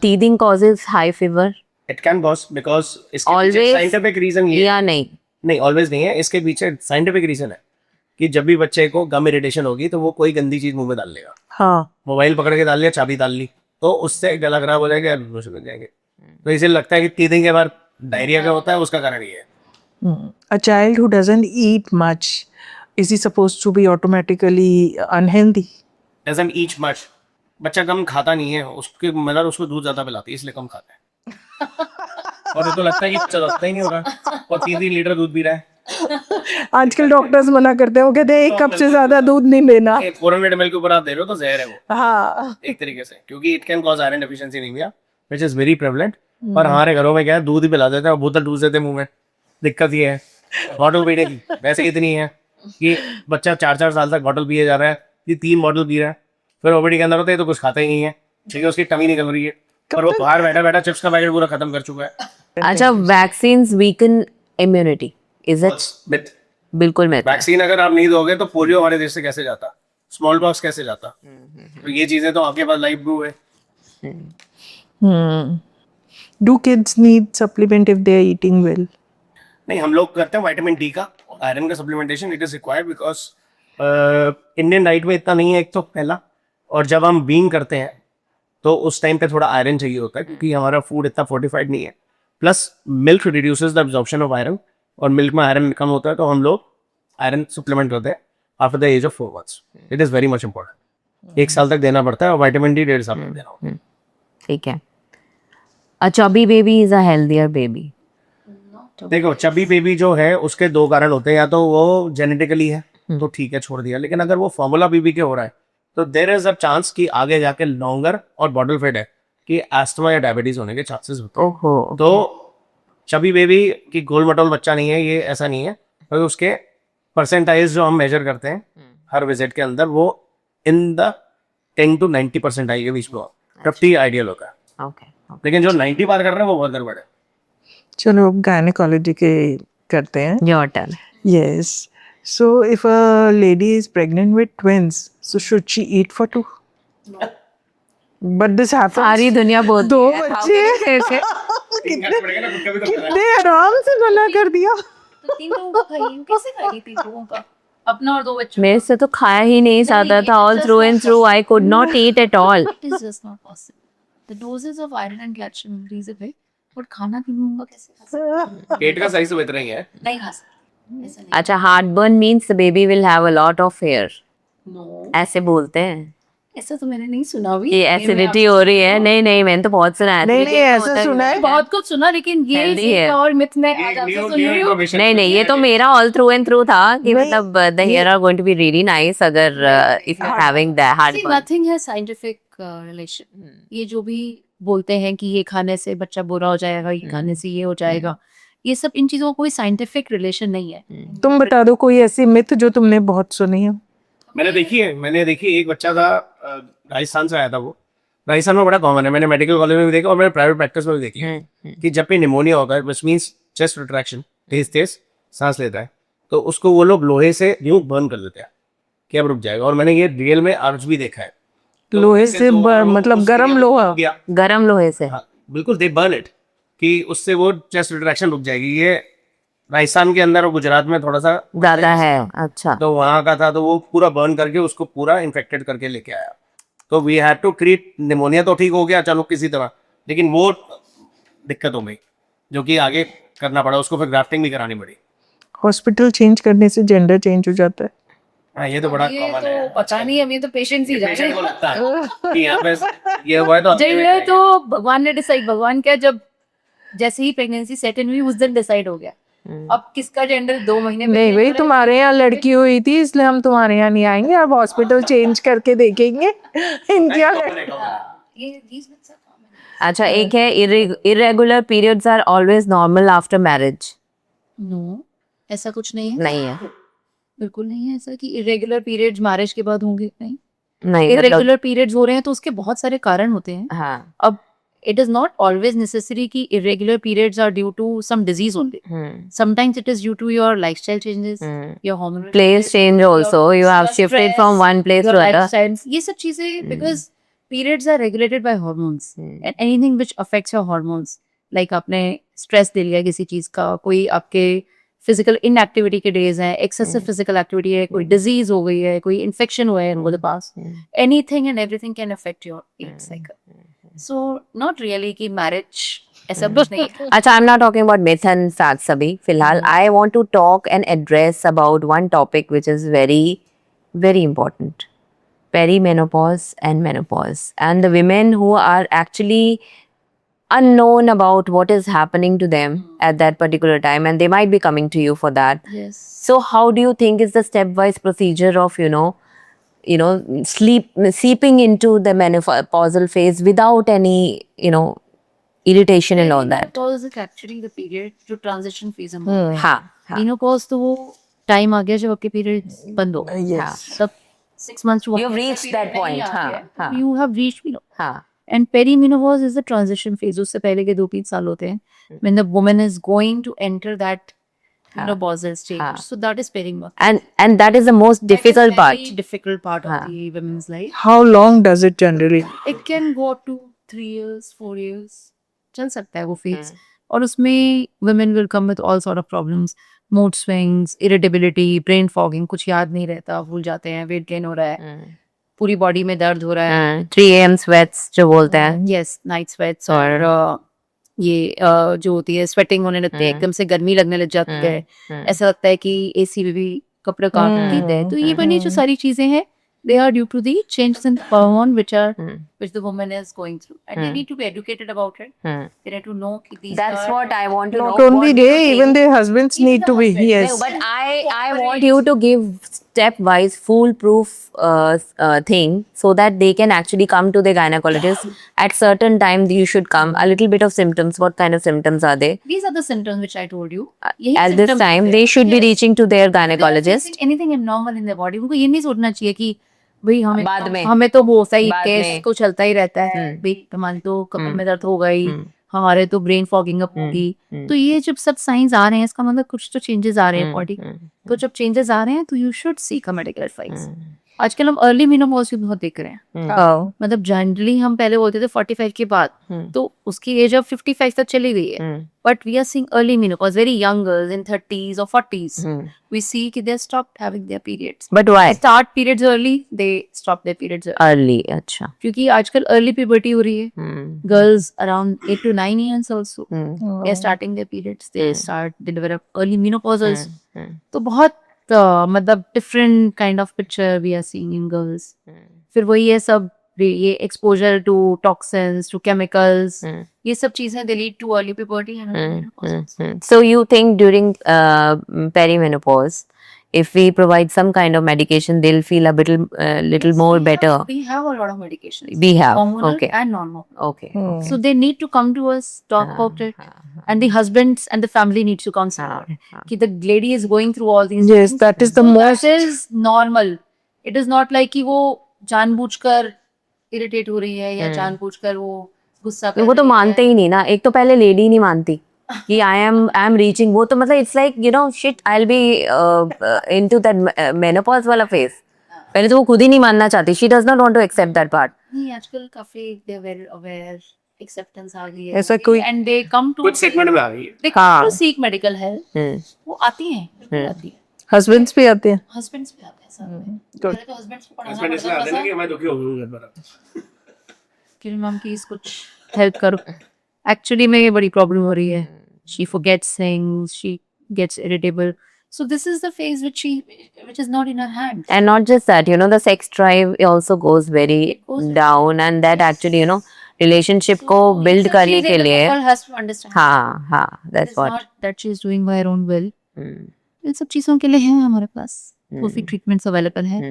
teething causes high fever it can cause because इसके Always पीछे साइंटिफिक रीजन ये या नहीं? नहीं, ऑलवेज नहीं है। इसके पीछे साइंटिफिक रीजन है कि जब भी बच्चे को गम इरिटेशन होगी तो वो कोई गंदी चीज मुंह में डाल लेगा, हाँ. मोबाइल पकड़ के डाल लिया, चाबी डाल ली, तो उससे गला खराब हो जाएगा, लूज हो जाएंगे। तो इसे लगता है कि टीथिंग के बाद डायरिया का होता है, उसका कारण ये है। A child who doesn't eat much, is he supposed to be automatically unhealthy? Doesn't eat much, बच्चा कम खाता नहीं है, उसके मदर उसको दूध ज्यादा पिलाती है इसलिए कम खाता है। और ये तो लगता है कि चलता ही नहीं हो रहा, और 3 लीटर दूध पी रहा है। आजकल डॉक्टर्स मना करते हैं, वो कहते हैं 1 कप से ज्यादा दूध नहीं देना. 400 ml के ऊपर आप दे रहे हो तो जहर है वो, हाँ. एक तरीके से, क्योंकि it can cause iron deficiency anaemia which is very prevalent. और हमारे घरों में क्या है, दूध ही पिला देते हैं और बोतल ठूस देते हैं मुंह में। दिक्कत ये है बॉटल पीने की, वैसे इतनी है कि बच्चा 4-4 साल तक बॉटल पिए जा रहा है, ये 3 बॉटल पी रहा है, फिर ओबीडी के अंदर होता है तो कुछ खाता ही नहीं है, ठीक है, उसकी टमी निकल रही है, और वो बाहर बैठा बैठा चिप्स का पैकेट पूरा खत्म कर चुका है। अच्छा, vaccines weaken immunity, is it? Myth. बिल्कुल मिथ है। वैक्सीन अगर आप नहीं दोगे तो पोलियो हमारे देश से कैसे जाता, स्मॉल पॉक्स कैसे जाता, तो ये चीजें तो आपके पास लाइव प्रूफ है। Do kids need supplement if they are eating well? नहीं, हम लोग करते हैं विटामिन डी का, आयरन का supplementation, it is required because Indian diet में इतना नहीं है, एक तो पहला, और जब हम बीइंग करते हैं तो उस टाइम पे थोड़ा आयरन चाहिए होता है, क्योंकि हमारा फूड इतना फोर्टिफाइड नहीं है। Plus milk reduces the absorption of iron, और मिल्क में आयरन कम होता है, तो हम लोग आयरन सप्लीमेंट करते हैं after the age of 4 months। It is very much important, 1 साल तक देना पड़ता है, और विटामिन डी 1.5 साल तक देना होता है। ठीक है। A chubby baby is a healthier baby. देखो, चबी बेबी जो है उसके 2 कारण होते हैं, या तो वो जेनेटिकली है तो ठीक है, छोड़ दिया, लेकिन अगर वो फॉर्मूला बेबी के हो रहा है तो देयर इज अ चांस कि आगे जाके लॉन्गर और बॉटल फेड है कि एस्थमा या डायबिटीज होने के चांसेस होते हैं। ओहो। तो चबी बेबी की गोल मटोल बच्चा नहीं है, ये ऐसा नहीं है, क्योंकि उसके परसेंटाइज जो हम मेजर करते हैं हर विजिट के अंदर, वो इन द 10 to 90% आएगी बीच में, तब तो ये आइडियल होगा। Okay. लेकिन जो 90 पार कर रहे हैं वो बहुत गड़बड़ है। चलो अब गायनेकोलॉजी के करते हैं। Your turn. Yes. So if a lady is pregnant with twins, so should she eat for two? But this happens. सारी दुनिया बोलती दो है, बच्चे कितने आराम से मना कर दिया। तो 3 लोगों का खाइए, कैसे खाइए 3 लोगों का? अपना और 2 बच्चों मेरे से तो खाया ही नहीं जाता था, all through and through I could not eat at all. It is just not possible. The doses of iron and calcium increase a bit, but खाना 3 लोगों का कैसे खा सकते हैं? पेट का साइज तो इतना ही है। नहीं खा सकते, ऐसा नहीं। अच्छा, heartburn means the baby will have a lot of hair. No, ऐसे बोलते हैं ऐसा तो मैंने नहीं सुना अभी। कि एसिडिटी हो रही है। नहीं नहीं, मैंने तो बहुत सुना है। नहीं acidity नहीं तो ऐसा होता ही सुना है। बहुत कुछ सुना, लेकिन ये Healthy एक है। और मिथ में आज आपसे सुन रही हूँ। नहीं नहीं, ये तो मेरा ऑल थ्रू एंड थ्रू था कि नहीं, मतलब the hair are going to be really nice अगर if you are having the See, heart nothing है साइंटिफिक रिलेशन। ये जो भी बोलते हैं कि ये खाने से बच्चा बुरा हो जाएगा, ये खाने से ये हो जाएगा, ये सब इन चीजों का कोई साइंटिफिक रिलेशन नहीं है। तुम बता दो कोई ऐसी मिथ जो तुमने बहुत सुनी हो। मैंने देखी एक बच्चा था, राजस्थान से आया था वो। राजस्थान में बड़ा कॉमन है, मैंने मेडिकल कॉलेज में भी देखा और मैंने प्राइवेट प्रैक्टिस में भी देखी है कि जब भी निमोनिया होगा, विच मीन्स चेस्ट रिट्रैक्शन, तेज सांस लेता है, तो उसको वो लोग लोहे से यूं बर्न कर देते हैं कि अब रुक जाएगा। और मैंने ये रियल में आज भी देखा है। तो लोहे उससे से तो वो लोग मतलब उसके गरम लिए लोहा। हो गया। गरम लोहे से। हाँ, बिल्कुल, दे बर्न इट कि उससे वो चेस्ट रिट्रैक्शन रुक जाएगी। ये राजस्थान के अंदर और गुजरात में थोड़ा सा ज्यादा है। अच्छा, तो वहां का था, तो वो पूरा बर्न करके उसको पूरा इन्फेक्टेड करके लेके आया। तो we had to treat. Pneumonia तो ठीक हो गया चलो किसी तरह, लेकिन वो दिक्कत हो गई जो कि आगे करना पड़ा, उसको फिर ग्राफ्टिंग भी करानी पड़ी। हॉस्पिटल चेंज करने से जेंडर चेंज हो जाता है। हाँ, ये तो बड़ा ये कॉमन तो है। पता नहीं, अभी तो पेशेंस ही पेशेंट को जाए। लगता है कि यहाँ पे ये हुआ है तो ये तो भगवान ने डिसाइड, भगवान क्या, जब जैसे ही प्रेगनेंसी सेट इन हुई उस दिन डिसाइड हो गया। अब किसका जेंडर 2 महीने में नहीं change भाई, हो रहा है? तुम्हारे यहाँ लड़की हुई थी इसलिए हम तुम्हारे यहाँ नहीं आएंगे। अब हॉस्पिटल चेंज करके देखेंगे इनके यहाँ। ये these myths are common. अच्छा, एक है irregular periods are always normal after marriage. No, ऐसा कुछ नहीं है। नहीं है। बिल्कुल नहीं है ऐसा कि इरेगुलर पीरियड्स मैरिज के बाद होंगे। नहीं, नहीं मतलब इरेगुलर पीरियड्स हो रहे हैं तो उसके बहुत सारे कारण होते हैं। हाँ। अब it is not always necessary कि irregular periods are due to some disease only. Sometimes it is due to your lifestyle changes, your hormonal Place change also. You have shifted from one place your to other. lifestyles. ये सब चीजें because periods are regulated by hormones and anything which affects your hormones, like आपने stress ले लिया किसी चीज का, कोई आपके physical inactivity के days हैं, excessive physical activity है, कोई disease हो गई है, कोई infection हुआ है over the past, anything and everything can affect your age cycle. So not really कि marriage ऐसा कुछ नहीं है। अच्छा, I'm not talking about myth and facts अभी फिलहाल। I want to talk and address about one topic which is very, very important. Perimenopause and menopause. And the women who are actually unknown about what is happening to them at that particular time, and they might be coming to you for that. Yes. So how do you think is the stepwise procedure of, sleeping into the menopausal phase without any, irritation and all that? Menopause is actually the period जो transition phase है। हाँ, हाँ. Menopause तो वो time आ गया जब आपके periods बंद हो गए। Yes. तब 6 months to You've reached that point. हाँ, हाँ. You have reached menopause. हाँ. And perimenopause is the transition phase. उससे पहले के 2-3 साल होते हैं when the woman is going to enter that menopausal stage. हाँ. So that is perimenopause. And that is the most difficult part. Very difficult part of हाँ. the women's life. How long does it generally? It can go up to 3 years, 4 years. चल सकता है वो phase. और उसमें women will come with all sort of problems. Mood swings, irritability, brain fogging, कुछ याद नहीं रहता, भूल जाते हैं, weight gain हो रहा है, पूरी बॉडी में दर्द हो रहा है, 3 AM sweats जो बोलते हैं. यस, नाइट स्वेट्स, और ये जो होती है स्वेटिंग होने लगती है, एकदम से गर्मी लगने लग जाती है, ऐसा लगता है कि एसी में भी कपड़े काट देते हैं। तो ये बनी जो सारी चीजें हैं, they are due to the changes in hormone which the woman is going through, and they need to be educated about it. They need to know कि these That's are what I want to know. Not only What do you they, think? even their husbands need to be. husbands. Yes. No, but I want you to give stepwise foolproof thing so that they can actually come to the gynecologist at certain time. You should come. A little bit of symptoms. What kind of symptoms are they? these are the symptoms which I told you. यही At this symptoms time, होते they हैं। should be Yes. reaching to their They are gynecologist. facing anything abnormal in their body. उनको ये नहीं सोचना चाहिए कि भाई हमें बाद में। हमें तो वो सही बाद केस में। को चलता ही रहता है भाई, हमारी तो कमर में दर्द हो गई, हमारे तो ब्रेन फॉगिंग अप होगी। तो ये जब सब साइंस आ रहे हैं इसका मतलब कुछ तो चेंजेस आ रहे हैं बॉडी। तो जब चेंजेस आ रहे हैं तो you should seek a medical advice. आजकल हम अर्ली मेनोपॉज भी बहुत देख रहे हैं। हाँ मतलब जनरली हम पहले बोलते थे 45 के बाद, तो उसकी एज अब 55 तक चली गई है। But we are seeing early menopause, very young girls in 30s or 40s. We see कि they stopped having their periods. But why? They start periods early, they stop their periods early. Early, अच्छा. क्योंकि आजकल early puberty हो रही है. Girls around 8 to 9 years also, they are starting their periods. They start, they develop early menopausals. तो बहुत मतलब different kind of picture we are seeing in girls. फिर वही है सब, ये exposure to toxins, to chemicals, ये सब चीजें they lead to early puberty and So you think during perimenopause, if we provide some kind of medication, they'll feel a little more better. We have a lot of medications. We have, hormonal okay. and non-hormonal. Okay. So they need to come to us, talk about it, and the husbands and the family needs to consider कि the lady is going through all these Yes, things. that is the So most. that is normal. It is not like कि वो जानबूझकर irritate हो रही है या जानबूझकर वो गुस्सा कर वो तो रही है। मानते ही नहीं ना, एक तो पहले लेडी नहीं मानती कि आई एम रीचिंग, वो तो मतलब it's like you know shit I will be into that menopause वाला फेज। पहले तो वो खुद ही नहीं मानना चाहती, she does not want to accept that part. नहीं, आजकल काफी they are very aware, acceptance आ गई है। ऐसा कोई- and they come to कुछ सेगमेंट में आ गई है। they come to seek medical help. वो आती हैं, बिल्कुल आती हैं। हस्बैंड्स भी आते हैं। हस्बैंड्स भी आते हैं साथ में। good. पहले तो हस्बैंड्स को पढ़ाना हस्बैंड इसलिए पड़ता आते हैं ना कि था मैं दुखी हो गई हूँ घर पर। कि मैम प्लीज कुछ हेल्प करो। एक्चुअली में ये बड़ी प्रॉब्लम हो रही है। She forgets things, she gets irritable. So this is the phase which is not in her hands. And not just that, you know, the sex drive also goes very down, and that actually, you know, relationship को build करने के लिए, couple has to understand. हाँ हाँ, that's It's what. not that she is doing by her own will. इन सब चीजों के लिए है हमारे पास काफी ट्रीटमेंट्स अवेलेबल है।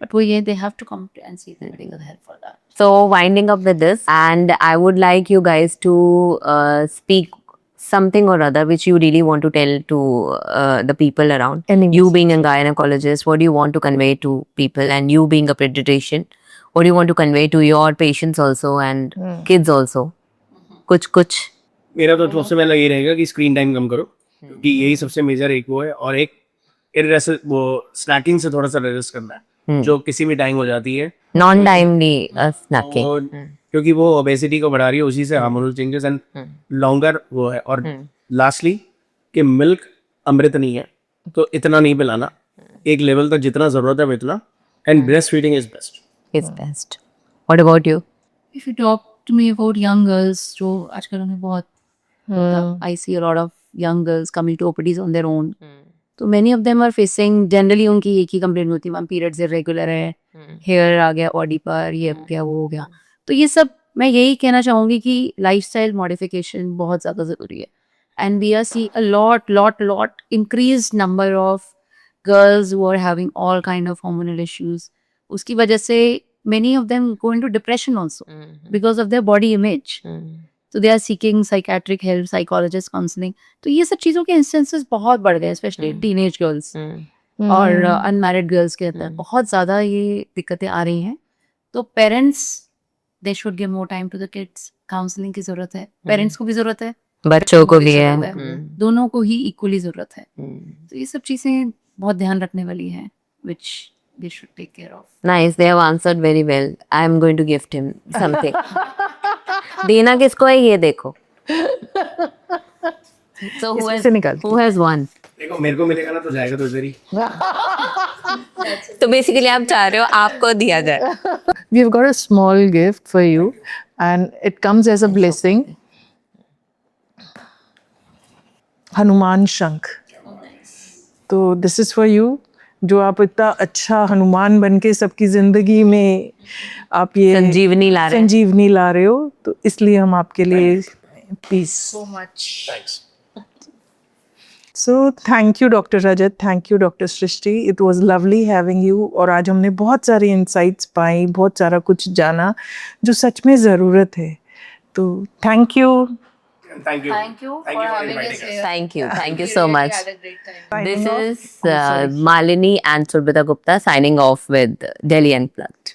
बट वो ये they have to come and seek medical help for that. So winding up with this, and I would like you guys to speak something or other which you really want to tell to the people around. Any You being a gynecologist, what do you want to convey to people? And you being a pediatrician, what do you want to convey to your patients also and kids also? कुछ मेरा तो सबसे पहला ये रहेगा कि screen time कम करो, क्योंकि यही सबसे मेजर एक वो है। और एक वो स्नैकिंग से थोड़ा सा रेजिस्ट करना है, जो किसी भी टाइम हो जाती है, non timely snacking. और क्योंकि वो ओबेसिटी को बढ़ा रही है, उसी से हार्मोनल चेंजेस एंड लॉन्गर वो है। और लास्टली कि मिल्क अमृत नहीं है, तो इतना नहीं पिलाना, एक लेवल तक जितना जरूरत है उतना, and breast feeding is best. Is best. What about you? If you talk to me about young girls, जो आजकल उन्हें बहुत I see a lot of young girls coming to OPDs on their own. तो many of them are facing, generally उनकी एक ही complaint होती है, ma'am periods irregular है, हेयर आ गया बॉडी पर, ये हो गया वो हो गया। तो ये सब मैं यही कहना चाहूँगी कि लाइफस्टाइल मॉडिफिकेशन बहुत ज़्यादा ज़रूरी है। And we are see a lot increase number of girls who are having all kind of hormonal issues. उसकी वजह से many of them go into depression also because of their body image. So they are seeking psychiatric help, psychologist counseling. तो ये सब चीज़ों के instances बहुत बढ़ गए, especially teenage girls और unmarried girls के अंदर बहुत ज़्यादा ये दिक्कतें आ रही हैं। तो parents they should give more time to the kids. Counseling की ज़रूरत है, parents को भी ज़रूरत है, बच्चों को भी है। ज़रूरत है, दोनों को ही equally ज़रूरत है। तो ये सब चीज़ें बहुत ध्यान रखने वाली हैं, which they should take care of. Nice, they have answered very well. I am going to gift him something. देना किसको है ये देखो। So इससे निकाल। who has won? देखो मेरे को मिलेगा ना तो जाएगा तो इधर ही। तो बेसिकली आप चाह रहे हो आपको दिया जाए। We've got a small gift for you, and it comes as a blessing. Hanuman शंख। तो this is for you. जो आप इतना अच्छा हनुमान बन के सबकी जिंदगी में आप ये संजीवनी ला रहे हैं। संजीवनी ला रहे हो, तो इसलिए हम आपके लिए peace. So much. Thanks. So thank you Dr. Rajat, thank you Dr. Srishti. It was lovely having you. और आज हमने बहुत सारी insights पाई, बहुत सारा कुछ जाना जो सच में ज़रूरत है। तो thank you. Thank you. Thank you Thank for you for having inviting us us. here. Thank you We so really much. had a great time. This Signing off. is Malini and Surbita Gupta signing off with Delhi Unplugged.